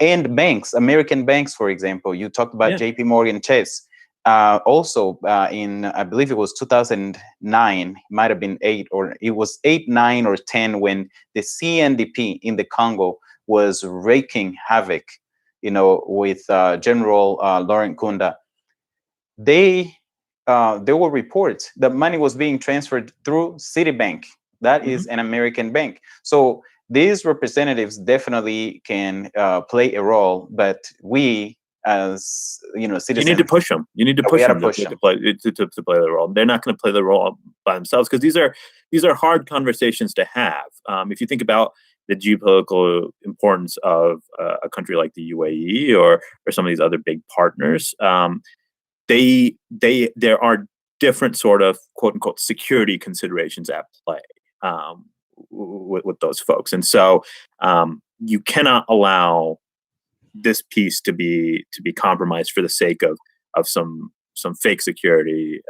and banks, American banks, for example. You talked about JP Morgan Chase. Also, in, I believe it was 2009, it might have been 8, or it was 8, 9, or 10, when the CNDP in the Congo was wreaking havoc, with General Laurent Kunda. There were reports that money was being transferred through Citibank. That is an American bank. So these representatives definitely can play a role, but we, as citizens, you need to push them. You need to push them to play the role. They're not going to play the role by themselves, because these are hard conversations to have. If you think about the geopolitical importance of a country like the UAE or some of these other big partners, there are different sort of quote unquote security considerations at play with those folks, and so you cannot allow this piece to be compromised for the sake of some fake security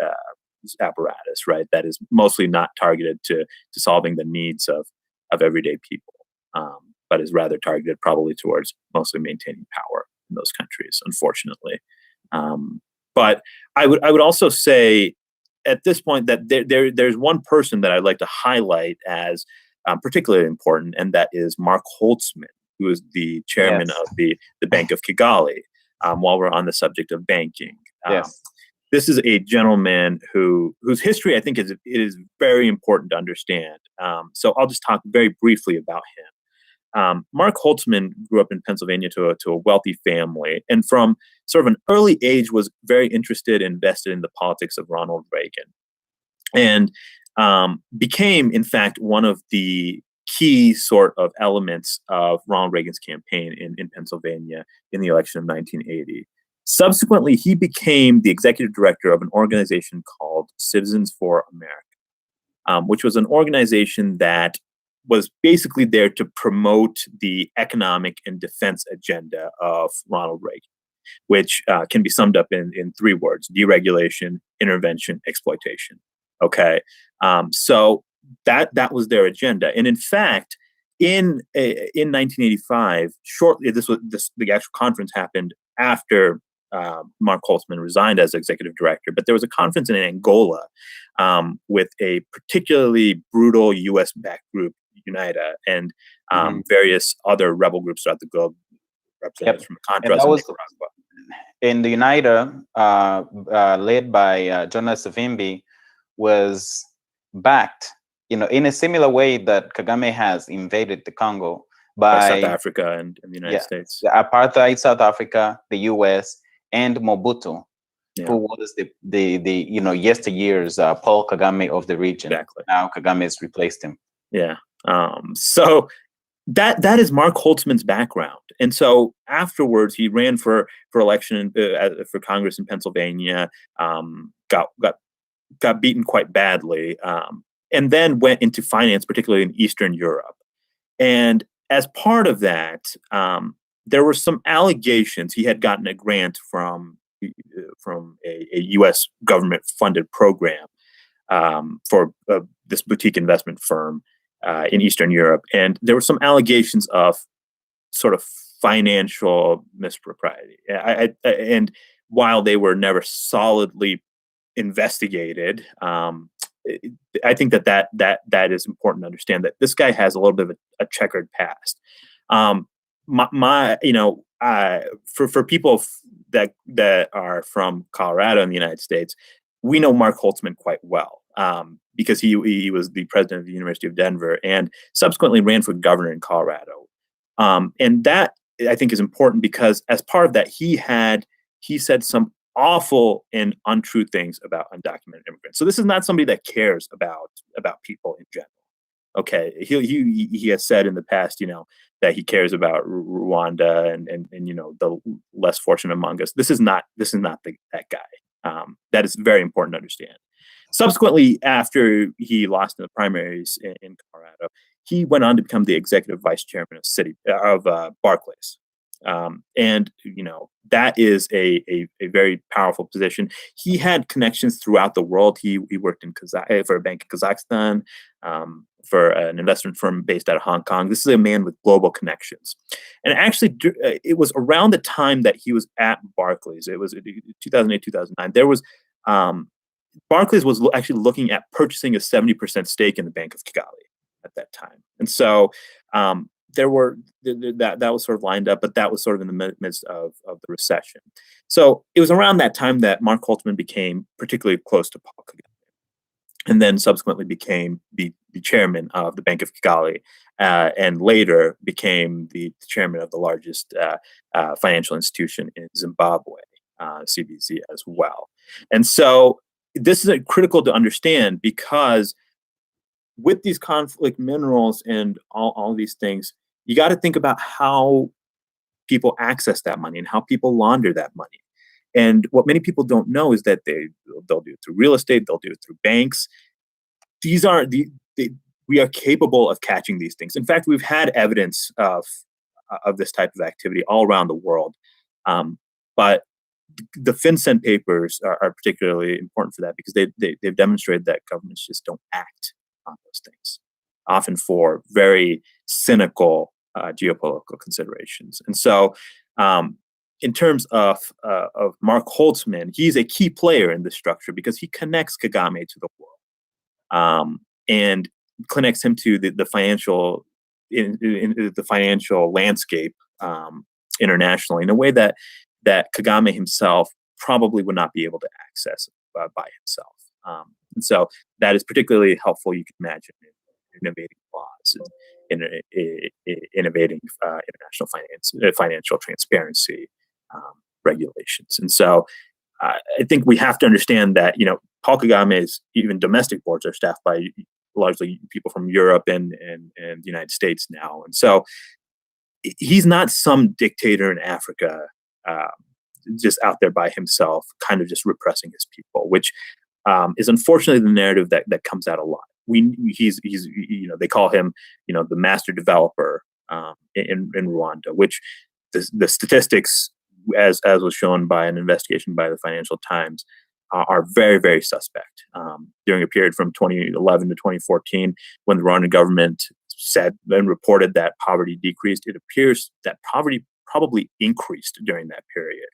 apparatus, right? That is mostly not targeted to solving the needs of everyday people, but is rather targeted probably towards mostly maintaining power in those countries, unfortunately. But I would also say at this point that there's one person that I'd like to highlight as particularly important, and that is Mark Holtzman, who is the chairman of the Bank of Kigali. While we're on the subject of banking, this is a gentleman whose history I think it is very important to understand. So I'll just talk very briefly about him. Mark Holtzman grew up in Pennsylvania to a wealthy family, and from sort of an early age was very interested and invested in the politics of Ronald Reagan, and became, in fact, one of the key sort of elements of Ronald Reagan's campaign in Pennsylvania in the election of 1980. Subsequently, he became the executive director of an organization called Citizens for America, which was an organization that was basically there to promote the economic and defense agenda of Ronald Reagan, which can be summed up in 3 words: deregulation, intervention, exploitation. Okay, so that was their agenda, and in fact, in 1985, shortly the actual conference happened after Mark Holtzman resigned as executive director, but there was a conference in Angola with a particularly brutal U.S.-backed group, UNITA, and various other rebel groups throughout the globe, representatives from Contras and Nicaragua. In the UNITA, led by Jonas Savimbi, was backed, in a similar way that Kagame has invaded the Congo by South Africa and the United States. The apartheid South Africa, the US, and Mobutu, who was the yesteryear's Paul Kagame of the region. Exactly. Now Kagame has replaced him. Yeah. So that is Mark Holtzman's background, and so afterwards he ran for election for Congress in Pennsylvania, got beaten quite badly, and then went into finance, particularly in Eastern Europe. And as part of that, there were some allegations. He had gotten a grant from a U.S. government-funded program for this boutique investment firm in Eastern Europe, and there were some allegations of sort of financial mispropriety. And while they were never solidly investigated, I think that is important to understand that this guy has a little bit of a checkered past. For people that are from Colorado in the United States, we know Mark Holtzman quite well, because he was the president of the University of Denver and subsequently ran for governor in Colorado. And that, I think, is important because as part of that, he said some awful and untrue things about undocumented immigrants. So this is not somebody that cares about people in general. Okay, he has said in the past, that he cares about Rwanda and the less fortunate among us. This is not that guy. That is very important to understand. Subsequently, after he lost in the primaries in Colorado, he went on to become the executive vice chairman of Barclays. And that is a very powerful position. He had connections throughout the world. He worked for a bank in Kazakhstan, for an investment firm based out of Hong Kong. This is a man with global connections. And actually, it was around the time that he was at Barclays. It was 2008, 2009. There was Barclays was actually looking at purchasing a 70% stake in the Bank of Kigali at that time. And so that was sort of lined up, but that was sort of in the midst of the recession. So it was around that time that Mark Holtzman became particularly close to Paul Kagame, and then subsequently became the chairman of the Bank of Kigali, and later became the chairman of the largest financial institution in Zimbabwe, CBZ, as well. And so this is critical to understand, because with these conflict minerals and all these things, you got to think about how people access that money and how people launder that money. And what many people don't know is that they'll do it through real estate, they'll do it through banks. We are capable of catching these things. In fact, we've had evidence of this type of activity all around the world. But the FinCEN papers are particularly important for that, because they've demonstrated that governments just don't act on those things, often for very cynical geopolitical considerations. And so, in terms of Mark Holtzman, he's a key player in this structure because he connects Kagame to the world, and connects him to the financial in the financial landscape internationally in a way that Kagame himself probably would not be able to access by himself. And so that is particularly helpful, you can imagine, in innovating laws and innovating international financial transparency regulations. And so I think we have to understand that, Paul Kagame's even domestic boards are staffed by largely people from Europe and the United States now. And so he's not some dictator in Africa, just out there by himself, kind of just repressing his people, which is unfortunately the narrative that comes out a lot. He's they call him the master developer in Rwanda, which the statistics, as was shown by an investigation by the Financial Times, are very, very suspect. During a period from 2011 to 2014, when the Rwandan government said and reported that poverty decreased, it appears that poverty probably increased during that period.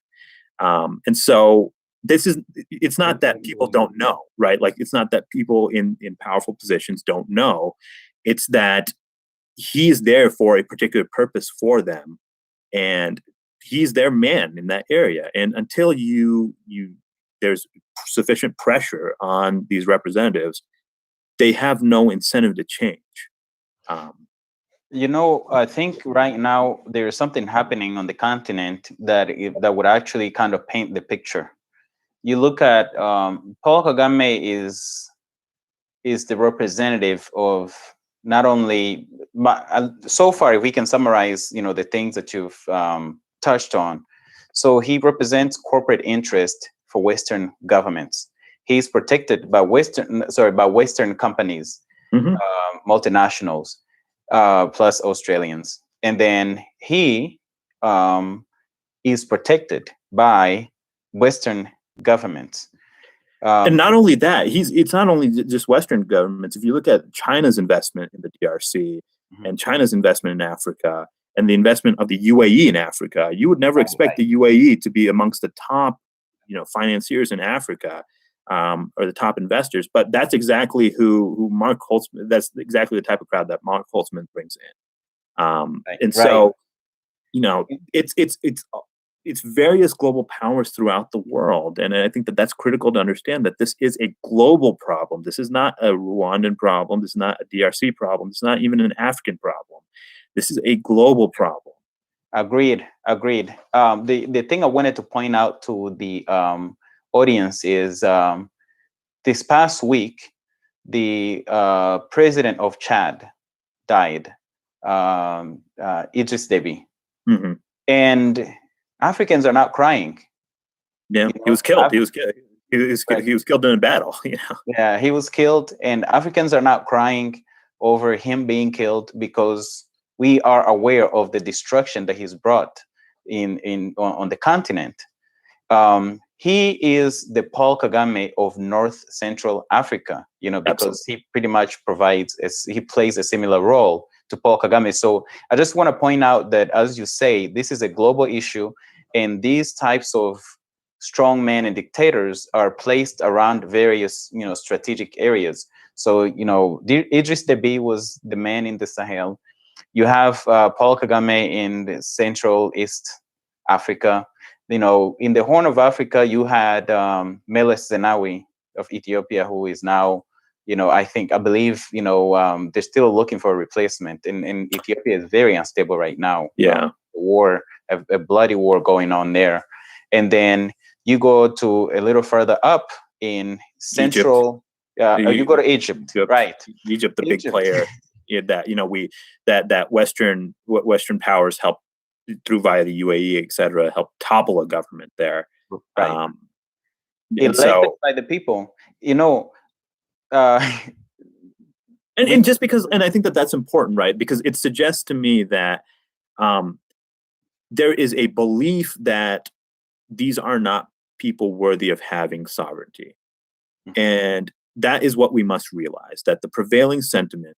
And so it's not that people don't know, right? Like, it's not that people in powerful positions don't know. It's that he is there for a particular purpose for them, and he's their man in that area. And until there's sufficient pressure on these representatives, they have no incentive to change. I think right now there is something happening on the continent that would actually kind of paint the picture. You look at Paul Kagame is the representative of not only so far, if we can summarize, the things that you've touched on. So he represents corporate interest for Western governments. He's protected by Western companies, Mm-hmm. Multinationals, plus Australians, and then he is protected by Western governments. And not only that, it's not only just Western governments. If you look at China's investment in the DRC and China's investment in Africa and the investment of the UAE in Africa, you would never expect the UAE to be amongst the top, financiers in Africa, or the top investors. But that's exactly who Mark Holtzman. That's exactly the type of crowd that Mark Holtzman brings in. And so, it's various global powers throughout the world. And I think that that's critical to understand, that this is a global problem. This is not a Rwandan problem. This is not a DRC problem. It's not even an African problem. This is a global problem. Agreed. The thing I wanted to point out to the audience is this past week, the president of Chad died, Idris Deby. Mm-hmm. And Africans are not crying. Yeah, he was killed. He was killed in a battle. Yeah, he was killed, and Africans are not crying over him being killed because we are aware of the destruction that he's brought on the continent. He is the Paul Kagame of North Central Africa, because Absolutely. He pretty much he plays a similar role to Paul Kagame. So I just want to point out that, as you say, this is a global issue, and these types of strongmen and dictators are placed around various, strategic areas. So, Idris Deby was the man in the Sahel. You have Paul Kagame in the Central East Africa. In the Horn of Africa, you had Meles Zenawi of Ethiopia, who is now, I believe, they're still looking for a replacement. And Ethiopia is very unstable right now. Yeah. A bloody war going on there. And then you go to a little further up in Central, you go to Egypt, right? Egypt, the big player. That Western powers help through via the UAE, etc., help topple a government there. Right. Elected by the people, and just because, and I think that that's important, right? Because it suggests to me that there is a belief that these are not people worthy of having sovereignty. And that is what we must realize, that the prevailing sentiment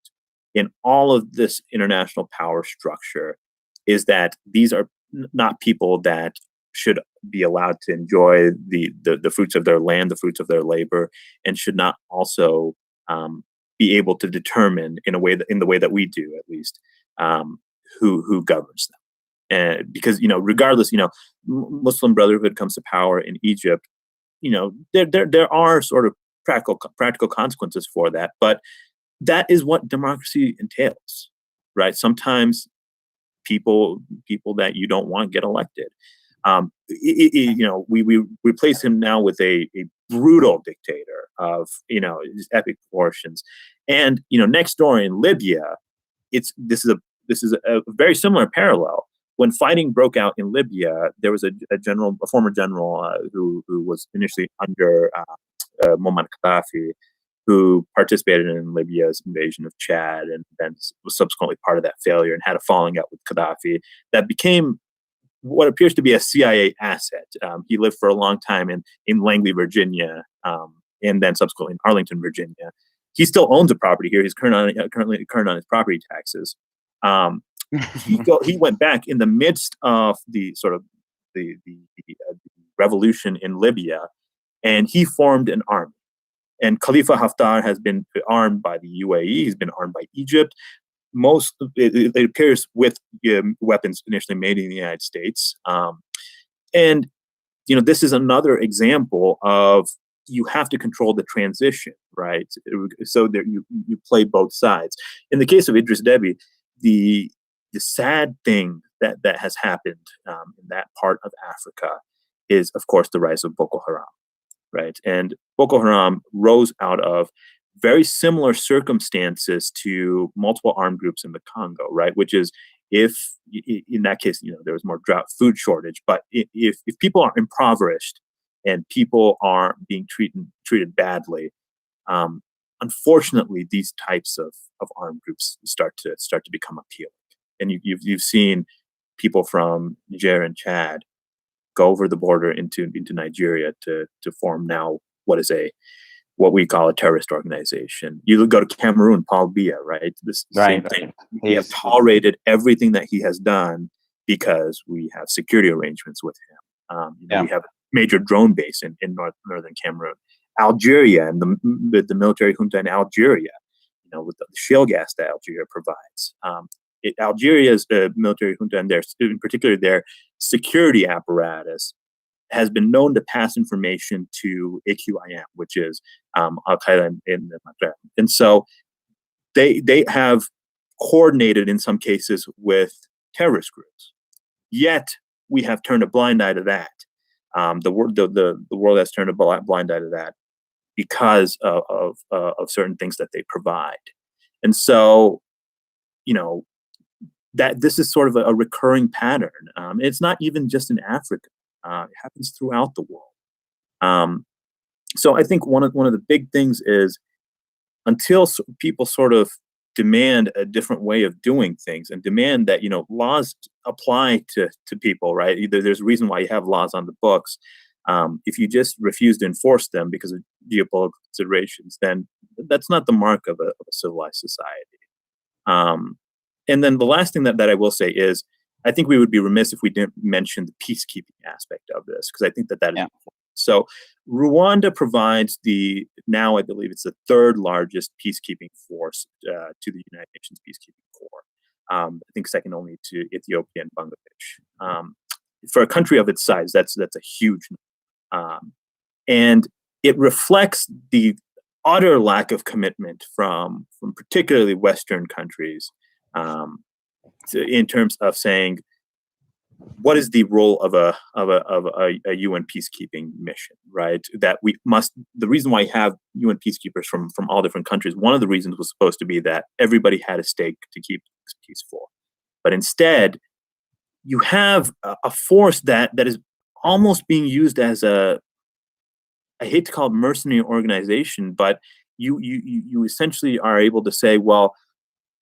in all of this international power structure is that these are not people that should be allowed to enjoy the fruits of their land, the fruits of their labor, and should not also be able to determine in the way that we do, at least, who governs them. And because, regardless, Muslim Brotherhood comes to power in Egypt, there are sort of practical consequences for that, but that is what democracy entails, right? Sometimes people that you don't want get elected. We replace him now with a brutal dictator of epic proportions, and next door in Libya, this is a very similar parallel. When fighting broke out in Libya, there was a former general who was initially under Muammar Gaddafi, who participated in Libya's invasion of Chad and then was subsequently part of that failure and had a falling out with Gaddafi that became what appears to be a CIA asset. He lived for a long time in Langley, Virginia, and then subsequently in Arlington, Virginia. He still owns a property here. He's current on his property taxes. He went back in the midst of the sort of the revolution in Libya, and he formed an army. And Khalifa Haftar has been armed by the UAE. He's been armed by Egypt. It appears with weapons initially made in the United States. And this is another example of you have to control the transition, right? So that you play both sides. In the case of Idris Deby, the sad thing that has happened in that part of Africa is, of course, the rise of Boko Haram, right? And Boko Haram rose out of very similar circumstances to multiple armed groups in the Congo, right? Which is, if in that case, there was more drought, food shortage, but if people are impoverished and people are being treated badly, unfortunately, these types of armed groups start to become appealing. And you've seen people from Niger and Chad go over the border into Nigeria to form now what we call a terrorist organization. You go to Cameroon, Paul Biya, right? This same thing. We have tolerated everything that he has done because we have security arrangements with him. We have a major drone base in northern Cameroon. Algeria and the military junta in Algeria, with the shale gas that Algeria provides. Algeria's military junta and in particular their security apparatus has been known to pass information to AQIM, which is Al Qaeda in the Maghreb, and so they have coordinated in some cases with terrorist groups. Yet we have turned a blind eye to that. The world has turned a blind eye to that because of certain things that they provide, and so that this is sort of a recurring pattern. It's not even just in Africa. It happens throughout the world. So I think one of the big things is until people sort of demand a different way of doing things and demand that laws apply to people, right? Either there's a reason why you have laws on the books. If you just refuse to enforce them because of geopolitical considerations, then that's not the mark of a civilized society. And then the last thing that I will say is, I think we would be remiss if we didn't mention the peacekeeping aspect of this, because I think that is important. So Rwanda provides now I believe it's the third largest peacekeeping force to the United Nations Peacekeeping Corps. I think second only to Ethiopia and Bangladesh. For a country of its size, that's a huge number. And it reflects the utter lack of commitment from particularly Western countries in terms of saying, what is the role of a UN peacekeeping mission, right? That we must. The reason why you have UN peacekeepers from all different countries, one of the reasons was supposed to be that everybody had a stake to keep things peaceful, but instead, you have a force that is almost being used as I hate to call it mercenary organization, but you essentially are able to say, well,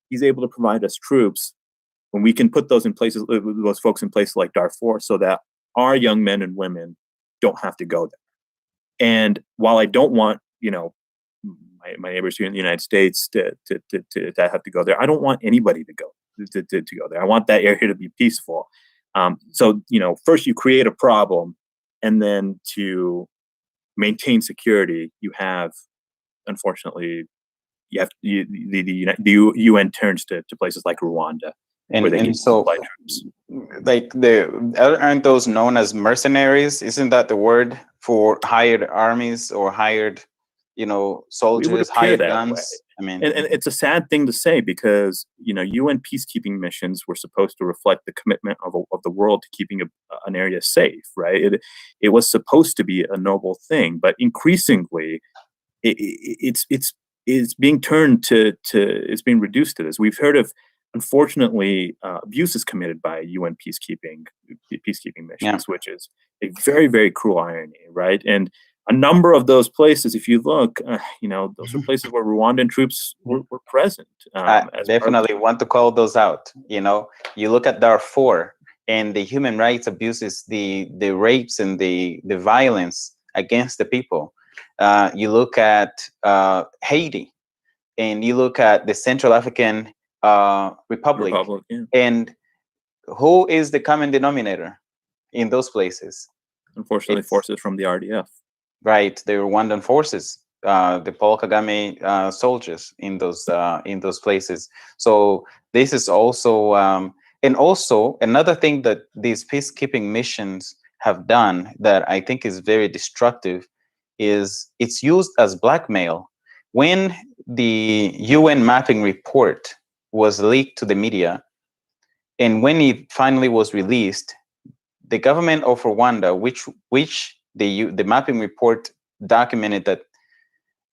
he's able to provide us troops when we can put those folks in places like Darfur so that our young men and women don't have to go there. And while I don't want, my neighbors here in the United States to have to go there, I don't want anybody to go there. I want that area to be peaceful. So, first you create a problem, and then to maintain security, you have, unfortunately, the UN turns to places like Rwanda. And so, like aren't those known as mercenaries? Isn't that the word for hired armies or hired, soldiers, hired guns? Way. I mean, and it's a sad thing to say because UN peacekeeping missions were supposed to reflect the commitment of the world to keeping an area safe, right? It was supposed to be a noble thing, but increasingly, it's being turned it's being reduced to this. We've heard of, unfortunately, abuses committed by UN peacekeeping missions, which is a very, very cruel irony, right? And a number of those places, if you look, those are places where Rwandan troops were present. I definitely want to call those out. You look at Darfur and the human rights abuses, the rapes and the violence against the people. You look at Haiti, and you look at the Central African Republic, and who is the common denominator in those places? Unfortunately, forces from the RDF. Right, the Rwandan forces, the Paul Kagame soldiers in those places. So this is also, and also another thing that these peacekeeping missions have done that I think is very destructive is it's used as blackmail. When the UN mapping report was leaked to the media, and when it finally was released, the government of Rwanda, which the mapping report documented that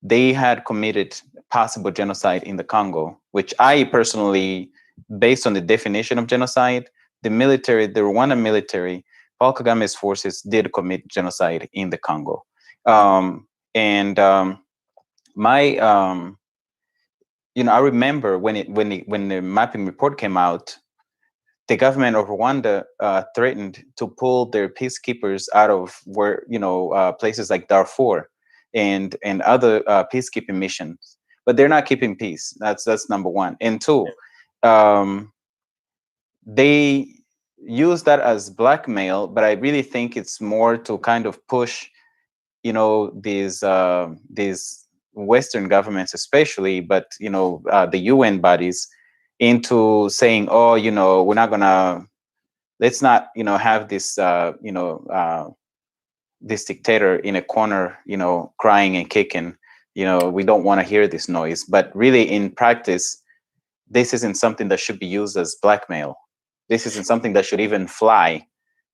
they had committed possible genocide in the Congo, which I personally, based on the definition of genocide, the Rwandan military, Paul Kagame's forces did commit genocide in the Congo. I remember when the mapping report came out, the government of Rwanda threatened to pull their peacekeepers out of places like Darfur, and other peacekeeping missions, but they're not keeping peace. That's number one. And two, um, they use that as blackmail, but I really think it's more to kind of push, these Western governments, especially, but the UN bodies, into saying, oh, we're not gonna, let's not, have this dictator in a corner, crying and kicking. We don't want to hear this noise. But really, in practice, this isn't something that should be used as blackmail. This isn't something that should even fly.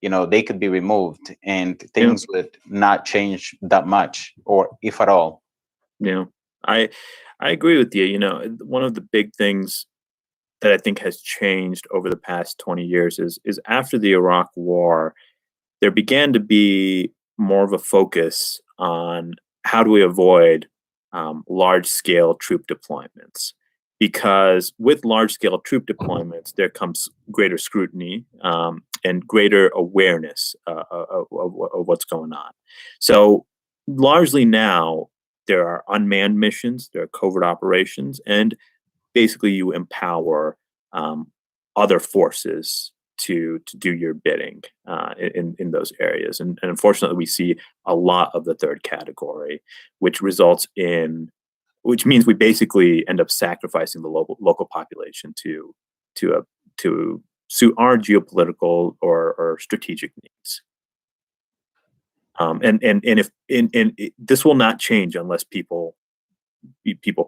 They could be removed and Yeah. things would not change that much, or if at all. Yeah. I I agree with you. One of the big things that I think has changed over the past 20 years is after the Iraq War, there began to be more of a focus on how do we avoid large scale troop deployments. Because with large scale troop deployments, there comes greater scrutiny and greater awareness of what's going on. So, largely now, there are unmanned missions, there are covert operations, and basically you empower um, other forces to do your bidding in those areas. And unfortunately, we see a lot of the third category, which results in which means we basically end up sacrificing the local population to to suit our geopolitical or strategic needs. And if this will not change unless people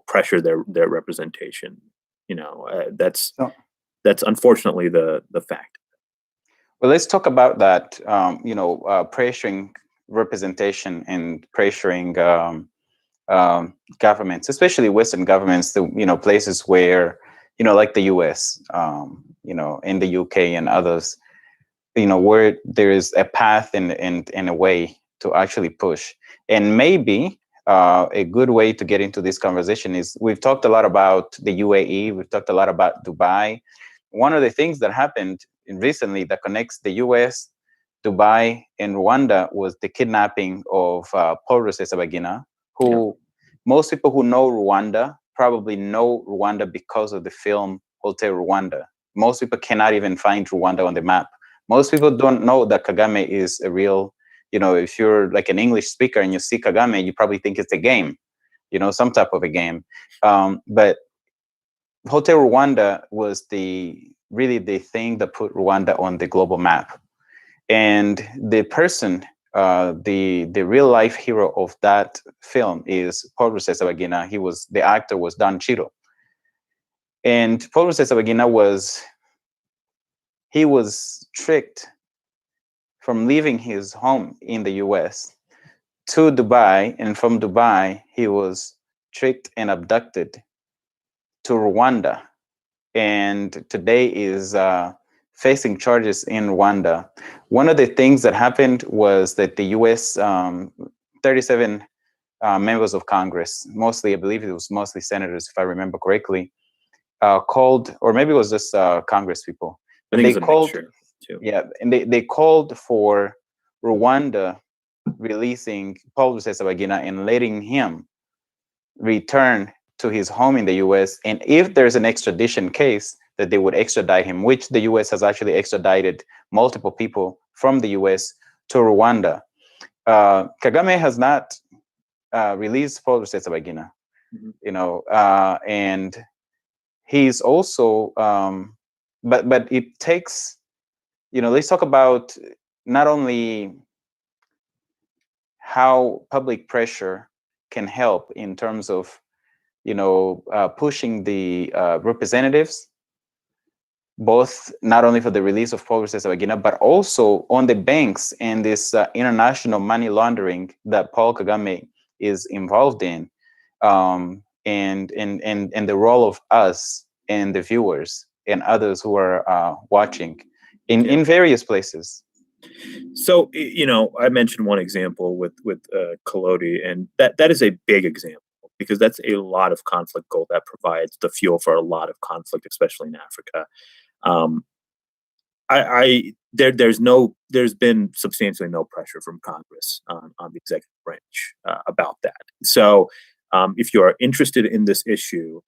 pressure their representation. So, That's unfortunately the fact. well, let's talk about that. Pressuring representation and pressuring governments, especially Western governments, the places where like the U.S., in the U.K. and others, where there is a path and a way to actually push. And maybe a good way to get into this conversation is, we've talked a lot about the UAE, we've talked a lot about Dubai. One of the things that happened recently that connects the US, Dubai, and Rwanda was the kidnapping of Paul Rusesabagina, Yeah. who most people who know Rwanda probably know Rwanda because of the film Hotel Rwanda. Most people cannot even find Rwanda on the map. Most people don't know that Kagame is a real, if you're like an English speaker and you see Kagame, you probably think it's a game, some type of a game. But Hotel Rwanda was really the thing that put Rwanda on the global map. And the person, the real life hero of that film is Paul Rusesabagina. The actor was Dan Chiro. And Paul Rusesabagina he was tricked from leaving his home in the US to Dubai, and from Dubai, he was tricked and abducted to Rwanda, and today is facing charges in Rwanda. One of the things that happened was that the US 37 members of Congress, mostly, I believe it was mostly senators, if I remember correctly, called, or maybe it was just Congress people, I but think they it's a called, mixture too. yeah, and they called for Rwanda releasing Paul Rusesabagina and letting him return to his home in the US. And if there's an extradition case, that they would extradite him, which the US has actually extradited multiple people from the US to Rwanda. Kagame has not released Paul Rusesabagina, and he's also, but it takes, let's talk about not only how public pressure can help in terms of pushing the representatives, both not only for the release of Paul Rusesabagina, but also on the banks and this international money laundering that Paul Kagame is involved in, and the role of us and the viewers and others who are watching in various places. So I mentioned one example with Collodi, and that is a big example because that's a lot of conflict gold that provides the fuel for a lot of conflict, especially in Africa. Um, there's been substantially no pressure from Congress on the executive branch about that. So if you are interested in this issue,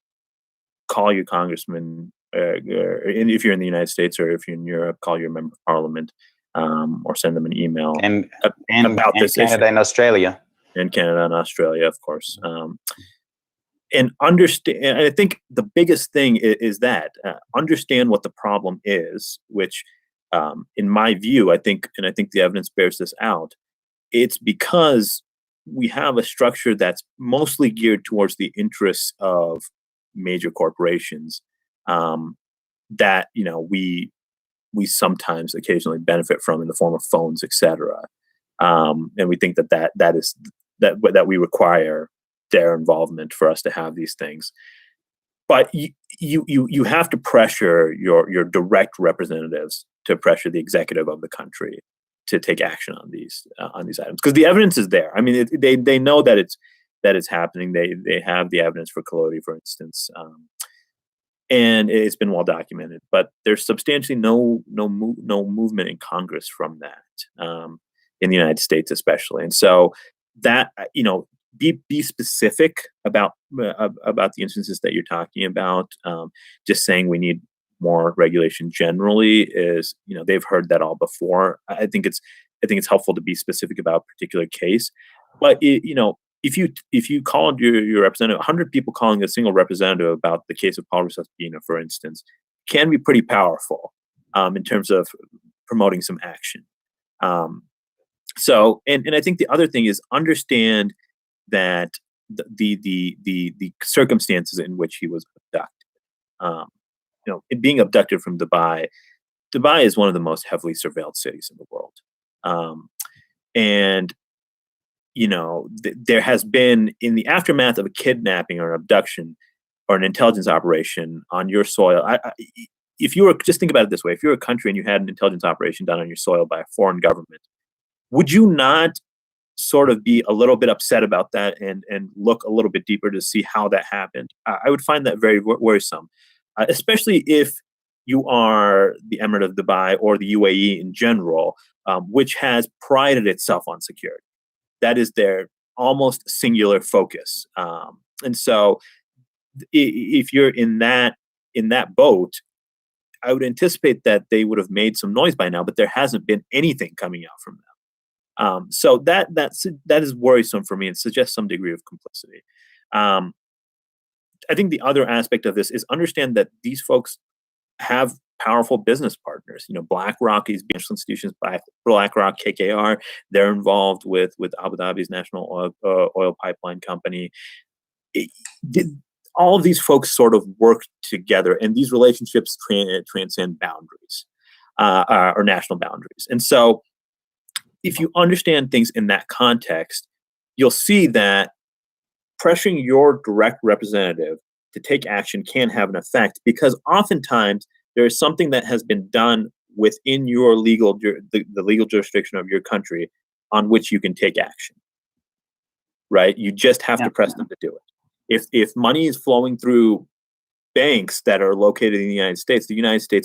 call your congressman, and if you're in the United States or if you're in Europe, call your member of parliament, or send them an email about this Canada issue. and Australia. And Canada and Australia, of course. And understand. And I think the biggest thing is that understand what the problem is, which, in my view, I think the evidence bears this out. It's because we have a structure that's mostly geared towards the interests of major corporations, that we sometimes occasionally benefit from in the form of phones, etc. And we think that we require their involvement for us to have these things. But you have to pressure your direct representatives to pressure the executive of the country to take action on these items, because the evidence is there. I mean, they know that it's happening. They have the evidence for Collodi, for instance, and it's been well documented. But there's substantially no movement in Congress from that, in the United States especially. And so that be specific about the instances that you're talking about. Just saying we need more regulation generally is, they've heard that all before. I think it's helpful to be specific about a particular case. But if you called your representative, 100 people calling a single representative about the case of Paul Rusesabagina, for instance, can be pretty powerful in terms of promoting some action. So, and I think the other thing is understand that the circumstances in which he was abducted. Being abducted from Dubai is one of the most heavily surveilled cities in the world, and there has been, in the aftermath of a kidnapping or an abduction or an intelligence operation on your soil. If you were, just think about it this way: if you're a country and you had an intelligence operation done on your soil by a foreign government, would you not sort of be a little bit upset about that and look a little bit deeper to see how that happened? I would find that very worrisome, especially if you are the Emirate of Dubai or the UAE in general, which has prided itself on security. That is their almost singular focus. And so if you're in that boat, I would anticipate that they would have made some noise by now, but there hasn't been anything coming out from them. So that is worrisome for me and suggests some degree of complicity. I think the other aspect of this is understand that these folks have powerful business partners. BlackRock, these financial institutions, BlackRock, KKR, they're involved with Abu Dhabi's national oil pipeline company. All of these folks sort of work together, and these relationships transcend boundaries, or national boundaries. And so if you understand things in that context, you'll see that pressuring your direct representative to take action can have an effect, because oftentimes there is something that has been done within your the legal jurisdiction of your country on which you can take action. Right? You just have to press them to do it. If money is flowing through banks that are located in the United States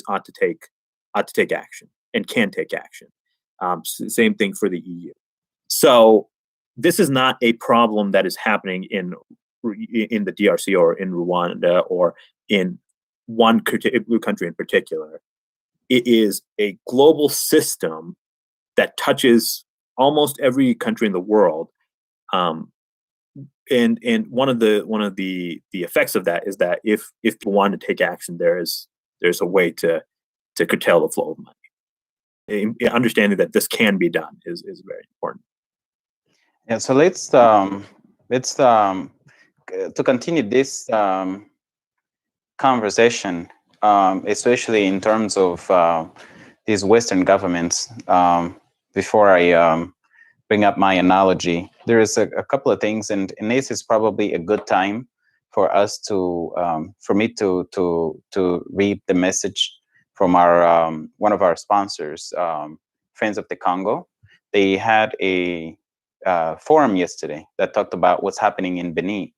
ought to take action and can take action. Same thing for the EU. So this is not a problem that is happening in the DRC or in Rwanda or in one country in particular. It is a global system that touches almost every country in the world. And one of the effects of that is that if people want to take action, there's a way to curtail the flow of money. Understanding that this can be done is very important. Yeah. So let's to continue this conversation, especially in terms of these Western governments. Before I bring up my analogy, there is a couple of things, and this is probably a good time for us to, for me to read the message from our one of our sponsors, Friends of the Congo. They had a forum yesterday that talked about what's happening in Benin.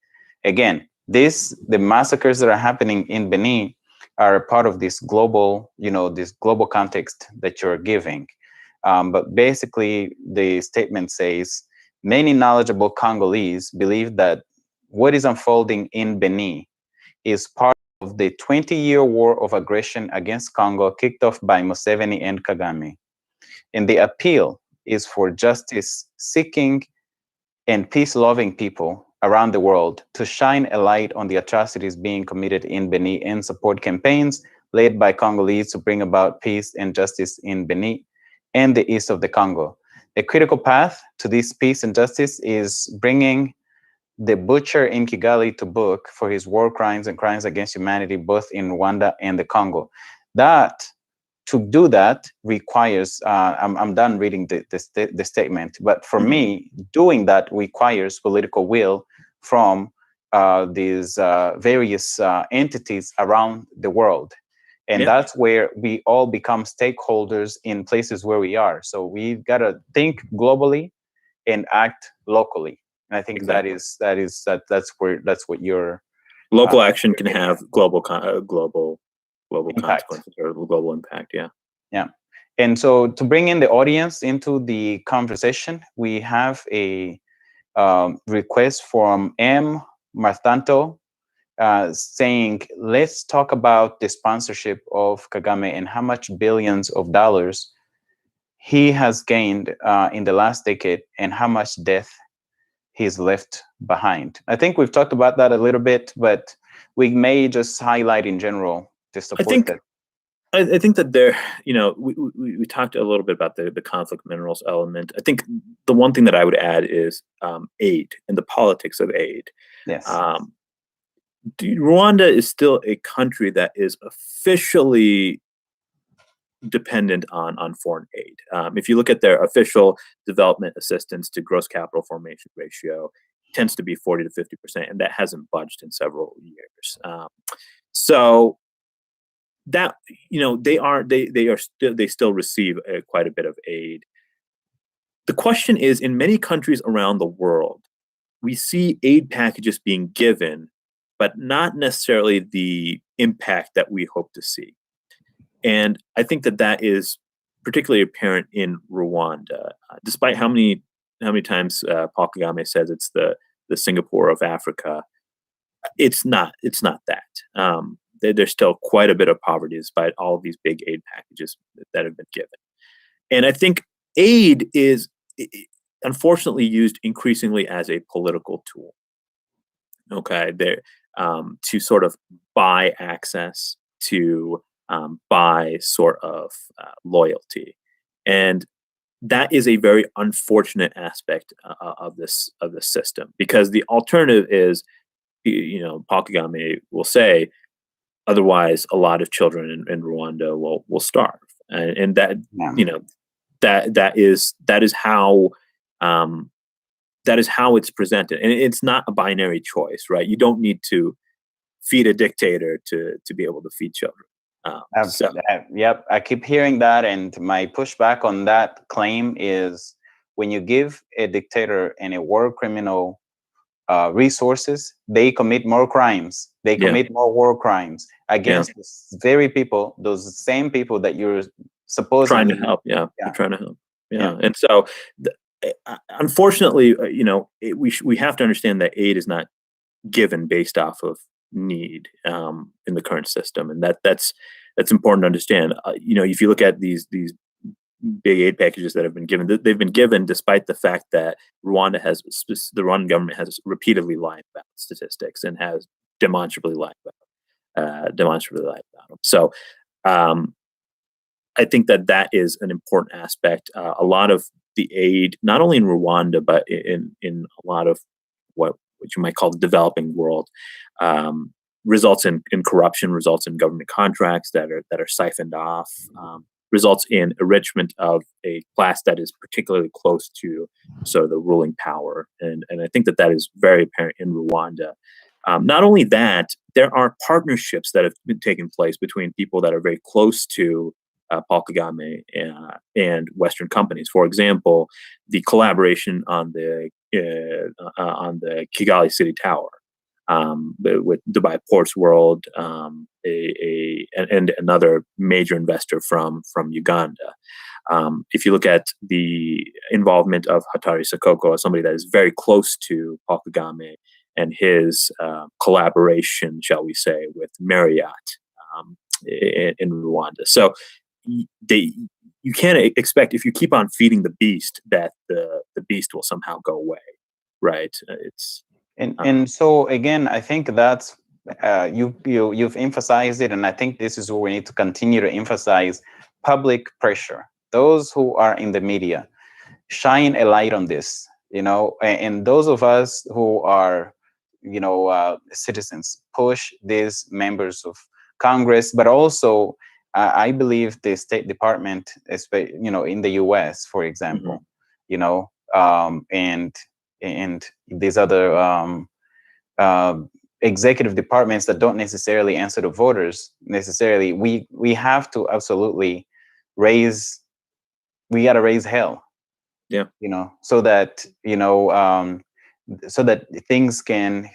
Again, the massacres that are happening in Benin are part of this global, this global context that you're giving. But basically, the statement says many knowledgeable Congolese believe that what is unfolding in Benin is part of the 20-year war of aggression against Congo kicked off by Museveni and Kagame. And the appeal is for justice seeking and peace loving people around the world to shine a light on the atrocities being committed in Benin and support campaigns led by Congolese to bring about peace and justice in Benin and the east of the Congo. A critical path to this peace and justice is bringing the butcher in Kigali to book for his war crimes and crimes against humanity, both in Rwanda and the Congo. That to do that requires, I'm done reading the statement, but for me, doing that requires political will from these various entities around the world. And that's where we all become stakeholders in places where we are. So we've got to think globally and act locally. And I think that's what your local action can have global consequences or global impact. Yeah. And so to bring in the audience into the conversation, we have a request from M. Martanto saying, let's talk about the sponsorship of Kagame and how much billions of dollars he has gained in the last decade and how much death he's left behind. I think we've talked about that a little bit, but we may just highlight in general the support that. I think that there, we talked a little bit about the conflict minerals element. I think the one thing that I would add is aid and the politics of aid. Yes. Rwanda is still a country that is officially dependent on foreign aid. If you look at their official development assistance to gross capital formation ratio, it tends to be 40 to 50%, and that hasn't budged in several years. So that they still receive quite a bit of aid. The question is, in many countries around the world, we see aid packages being given, but not necessarily the impact that we hope to see. And I think that is particularly apparent in Rwanda, despite how many times Paul Kagame says it's the Singapore of Africa. It's not that. There's still quite a bit of poverty despite all of these big aid packages that have been given. And I think aid is unfortunately used increasingly as a political tool. Okay, to sort of buy access, to buy sort of loyalty, and that is a very unfortunate aspect of this system, because the alternative is, Paul Kagame will say, otherwise, a lot of children in Rwanda will starve, and that that is how it's presented, and it's not a binary choice, right? You don't need to feed a dictator to be able to feed children. Yep, I keep hearing that, and my pushback on that claim is when you give a dictator and a war criminal resources, they commit more crimes. They commit more war crimes against the very people, those same people that you're supposedly trying to help. You're trying to help. And so, unfortunately, we have to understand that aid is not given based off of need in the current system, and that's important to understand. If you look at these big aid packages that have been given, they've been given despite the fact that the Rwandan government has repeatedly lied about statistics and has demonstrably lied about them. So I think that is an important aspect. A lot of the aid, not only in Rwanda, but in a lot of what you might call the developing world, results in corruption, results in government contracts that are siphoned off, results in enrichment of a class that is particularly close to sort of the ruling power. And I think that is very apparent in Rwanda. Not only that, there are partnerships that have been taking place between people that are very close to Paul Kagame and Western companies. For example, the collaboration on the Kigali City Tower. with Dubai Ports World, and another major investor from Uganda. If you look at the involvement of Hatari Sakoko, somebody that is very close to Paul Kagame and his collaboration, shall we say, with Marriott in Rwanda. So you can't expect, if you keep on feeding the beast, that the beast will somehow go away, right? And so again, I think that's you've emphasized it, and I think this is what we need to continue to emphasize: public pressure. Those who are in the media shine a light on this, and those of us who are, citizens, push these members of Congress, but also I believe the State Department, in the U.S., for example, and these other executive departments that don't necessarily answer the voters necessarily. We have to absolutely we got to raise hell, so that things can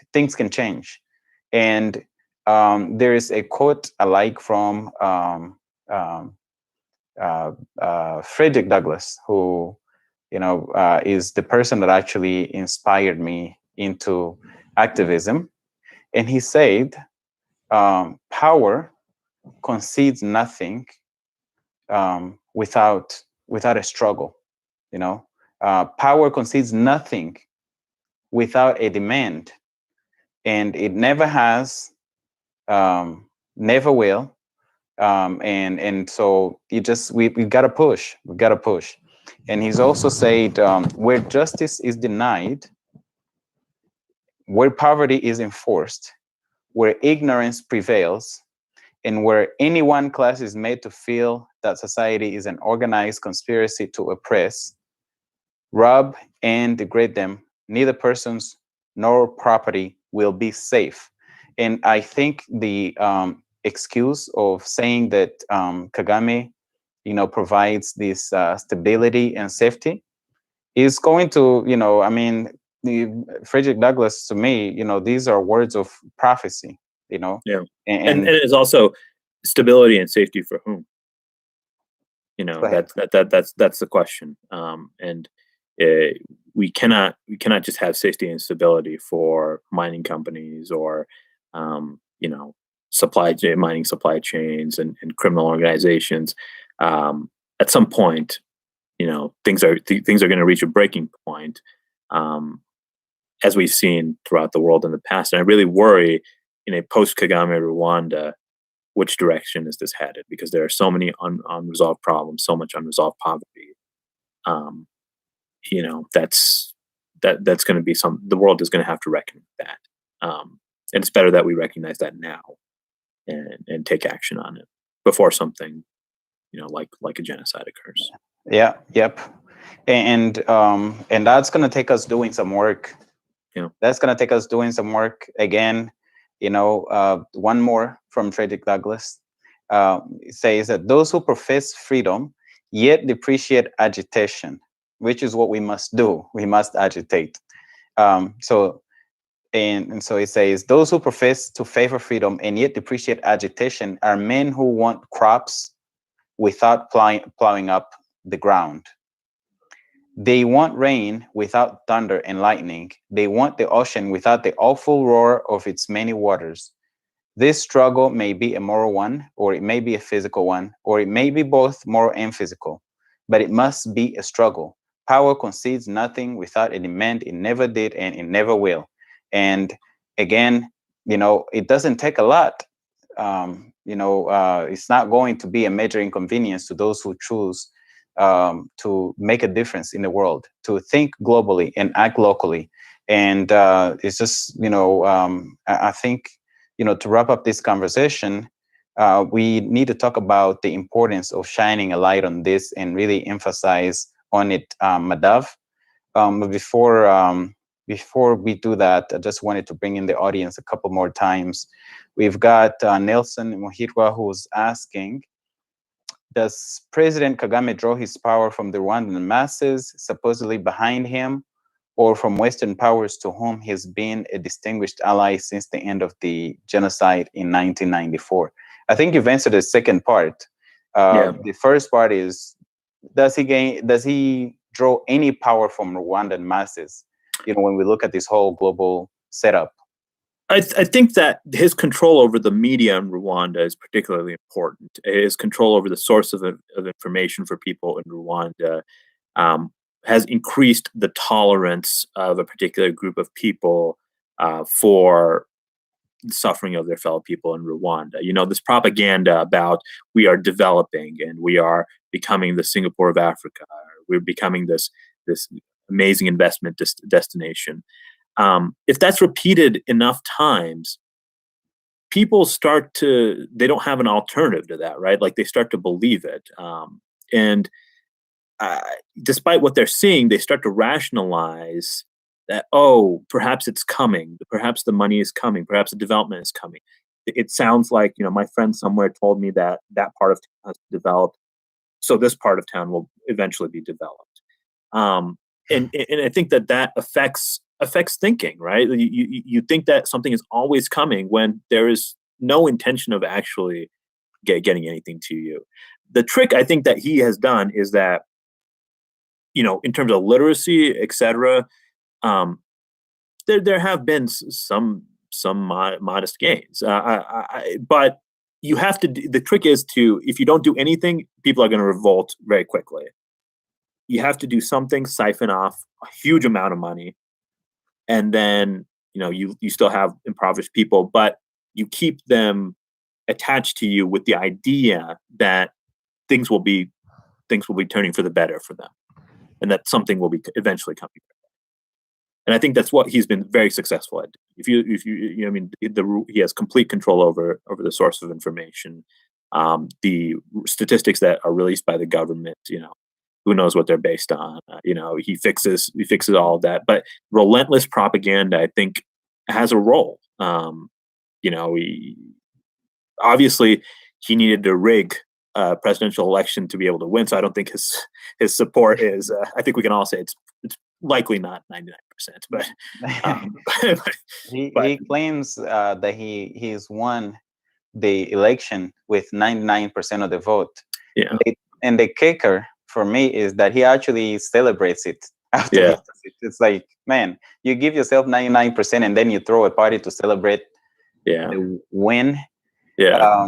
change. And there is a quote I like from Frederick Douglass, who is the person that actually inspired me into activism. And he said, power concedes nothing without a struggle. Power concedes nothing without a demand, and it never has, never will. And so we've got to push. And he's also said, where justice is denied, where poverty is enforced, where ignorance prevails, and where any one class is made to feel that society is an organized conspiracy to oppress, rob, and degrade them, neither persons nor property will be safe. And I think the excuse of saying that Kagame, provides this stability and safety is going to, Frederick Douglass, to me, these are words of prophecy, Yeah. And it is also stability and safety for whom? That's the question. And we cannot just have safety and stability for mining companies or mining supply chains and criminal organizations. At some point, things are going to reach a breaking point, as we've seen throughout the world in the past. And I really worry, in a post-Kagame Rwanda, which direction is this headed? Because there are so many unresolved problems, so much unresolved poverty. That's going to be the world is going to have to reckon with that. And it's better that we recognize that now and take action on it before something, like a genocide occurs. Yeah. Yep. And that's going to take us doing some work. That's going to take us doing some work again. One more from Frederick Douglass. It says that those who profess freedom yet depreciate agitation, which is what we must do. We must agitate. So it says, those who profess to favor freedom and yet depreciate agitation are men who want crops without plowing up the ground. They want rain without thunder and lightning. They want the ocean without the awful roar of its many waters. This struggle may be a moral one, or it may be a physical one, or it may be both moral and physical, but it must be a struggle. Power concedes nothing without a demand. It never did, and it never will. And again, it doesn't take a lot. It's not going to be a major inconvenience to those who choose to make a difference in the world, to think globally and act locally. And it's just, I think, to wrap up this conversation, we need to talk about the importance of shining a light on this and really emphasize on it, Madav. But before we do that, I just wanted to bring in the audience a couple more times. We've got Nelson Muhirwa, who's asking, does President Kagame draw his power from the Rwandan masses supposedly behind him, or from Western powers to whom he's been a distinguished ally since the end of the genocide in 1994. I think you've answered the second part. Yeah. The first part is, does he draw any power from Rwandan masses? When we look at this whole global setup. I think that his control over the media in Rwanda is particularly important. His control over the source of information for people in Rwanda has increased the tolerance of a particular group of people for the suffering of their fellow people in Rwanda. This propaganda about we are developing and we are becoming the Singapore of Africa. We're becoming this amazing investment destination. If that's repeated enough times, people they don't have an alternative to that, right? Like they start to believe it. And despite what they're seeing, they start to rationalize that, oh, perhaps it's coming. Perhaps the money is coming. Perhaps the development is coming. It sounds like, my friend somewhere told me that part of town has developed, so this part of town will eventually be developed. And I think that affects thinking, right? You think that something is always coming when there is no intention of actually getting anything to you. The trick I think that he has done is that, in terms of literacy, etc., there have been some modest gains, but you have to. The trick is if you don't do anything, people are going to revolt very quickly. You have to do something, siphon off a huge amount of money, and then you still have impoverished people, but you keep them attached to you with the idea that things will be turning for the better for them, and that something will be eventually coming. And I think that's what he's been very successful at. He has complete control over the source of information. The statistics that are released by the government, who knows what they're based on? He fixes all of that. But relentless propaganda, I think, has a role. Obviously he needed to rig a presidential election to be able to win. So I don't think his support is. I think we can all say it's likely not 99%, but he claims that he's won the election with 99% of the vote. Yeah. And the kicker for me is that he actually celebrates it after he does it. It's like, man, you give yourself 99% and then you throw a party to celebrate the win. Yeah.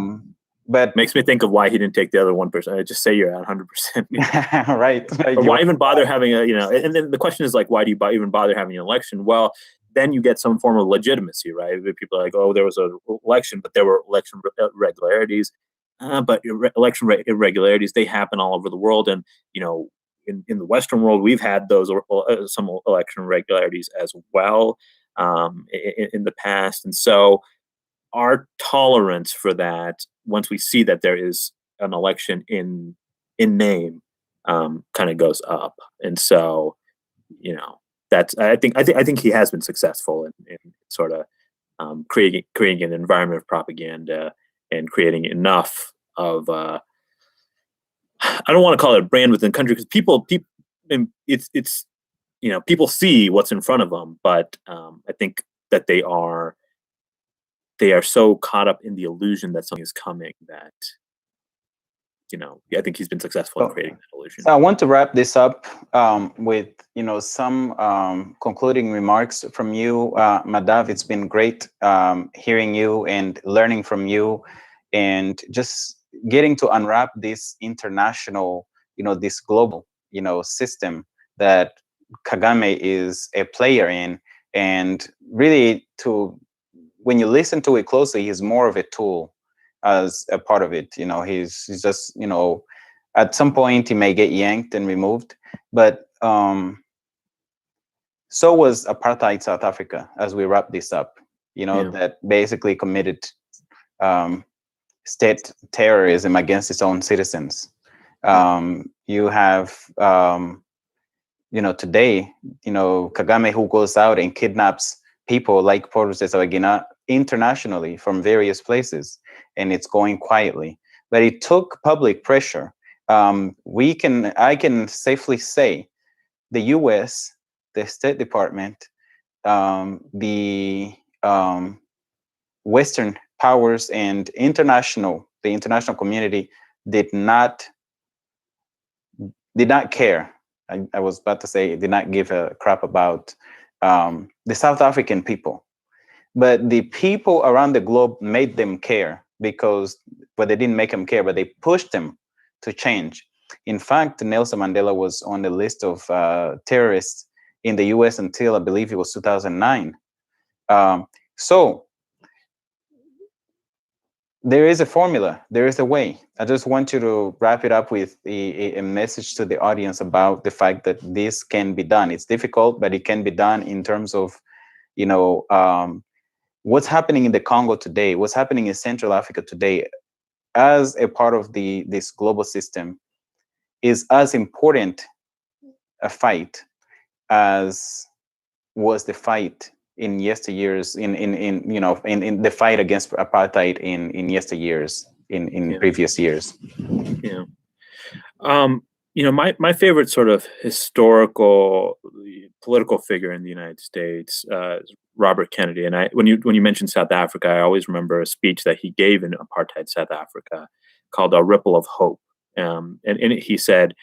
But makes me think of why he didn't take the other 1%. I just say you're at 100%. Right. Or why even bother having and then the question is like, why do you even bother having an election? Well, then you get some form of legitimacy, right? People are like, oh, there was an election, but there were election irregularities. But election irregularities, they happen all over the world. And, in the Western world, we've had those some election irregularities as well in the past. And so our tolerance for that, once we see that there is an election in name, kind of goes up. And so, that's I think he has been successful in sort of creating an environment of propaganda and creating enough of I don't want to call it a brand within the country, because people it's people see what's in front of them, but I think that they are so caught up in the illusion that something is coming that I think he's been successful in creating that illusion. So I want to wrap this up with some concluding remarks from you, Madav. It's been great hearing you and learning from you, and just getting to unwrap this international, this global, system that Kagame is a player in, and really when you listen to it closely, he's more of a tool as a part of it. He's just, at some point he may get yanked and removed, but so was apartheid South Africa, as we wrap this up, that basically committed state terrorism against its own citizens. You have, today, Kagame, who goes out and kidnaps people like Paul Rusesabagina internationally from various places, and it's going quietly. But it took public pressure. I can safely say the U.S. the State Department, the Western powers, and the international community did not care. I was about to say did not give a crap about the South African people, but the people around the globe made them care, because, but they didn't make them care, but they pushed them to change. In fact, Nelson Mandela was on the list of terrorists in the US until I believe it was 2009. So there is a formula, there is a way. I just want you to wrap it up with a message to the audience about the fact that this can be done. It's difficult, but it can be done in terms of, what's happening in the Congo today, what's happening in Central Africa today, as a part of this global system, is as important a fight as was the fight in yesteryears, in the fight against apartheid in yesteryears, in previous years. Yeah. My favorite sort of historical political figure in the United States is Robert Kennedy. And when you mentioned South Africa, I always remember a speech that he gave in apartheid South Africa called "A Ripple of Hope." And in it, he said,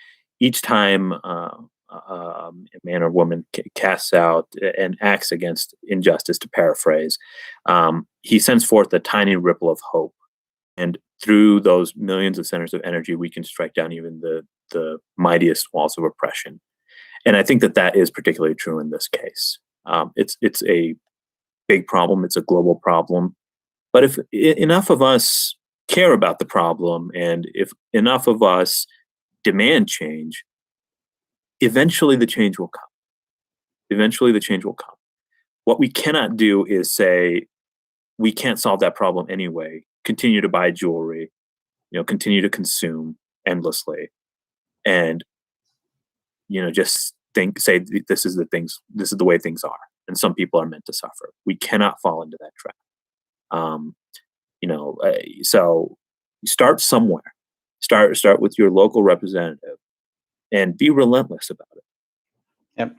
each time a man or woman casts out and acts against injustice, to paraphrase, he sends forth a tiny ripple of hope. And through those millions of centers of energy, we can strike down even the mightiest walls of oppression. And I think that is particularly true in this case. It's a big problem. It's a global problem. But if enough of us care about the problem, and if enough of us demand change, eventually the change will come. Eventually the change will come. What we cannot do is say, we can't solve that problem anyway. Continue to buy jewelry, continue to consume endlessly, and just say this is the way things are, and some people are meant to suffer. We cannot fall into that trap. So start somewhere. Start with your local representative, and be relentless about it. Yep.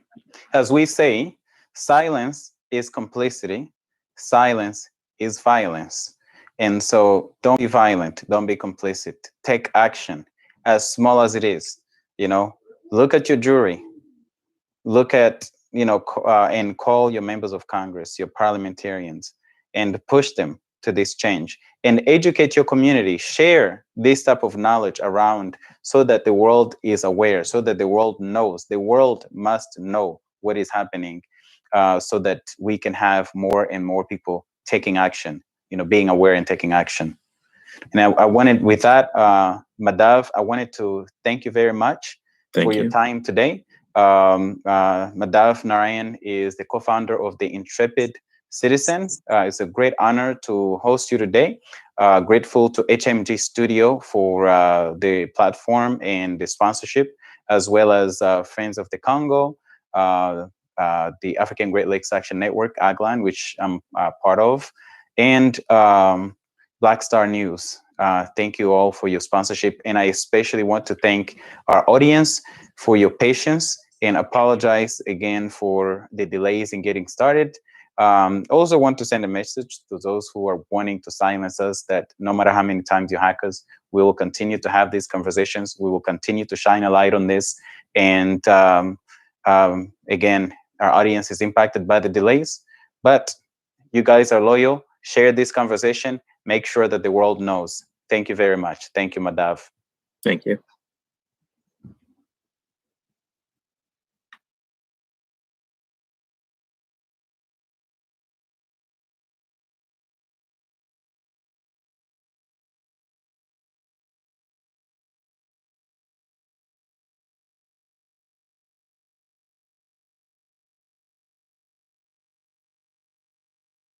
As we say, silence is complicity. Silence is violence. And so don't be violent. Don't be complicit. Take action, as small as it is. Look at your jury. Look at, and call your members of Congress, your parliamentarians, and push them to this change. And educate your community. Share this type of knowledge around, so that the world is aware, so that the world knows. The world must know what is happening, so that we can have more and more people taking action, being aware and taking action. And I wanted, with that, Madhav, I wanted to thank you very much for your time today. Madhav Narayan is the co-founder of the Intrepid Citizen. It's a great honor to host you today. Grateful to HMG Studio for the platform and the sponsorship, as well as Friends of the Congo, the African Great Lakes Action Network, AGLAN, which I'm part of, and Black Star News. Thank you all for your sponsorship. And I especially want to thank our audience for your patience, and apologize again for the delays in getting started. Also want to send a message to those who are wanting to silence us, that no matter how many times you hack us, we will continue to have these conversations. We will continue to shine a light on this. And again, our audience is impacted by the delays, but you guys are loyal. Share this conversation. Make sure that the world knows. Thank you very much. Thank you, Madhav. Thank you.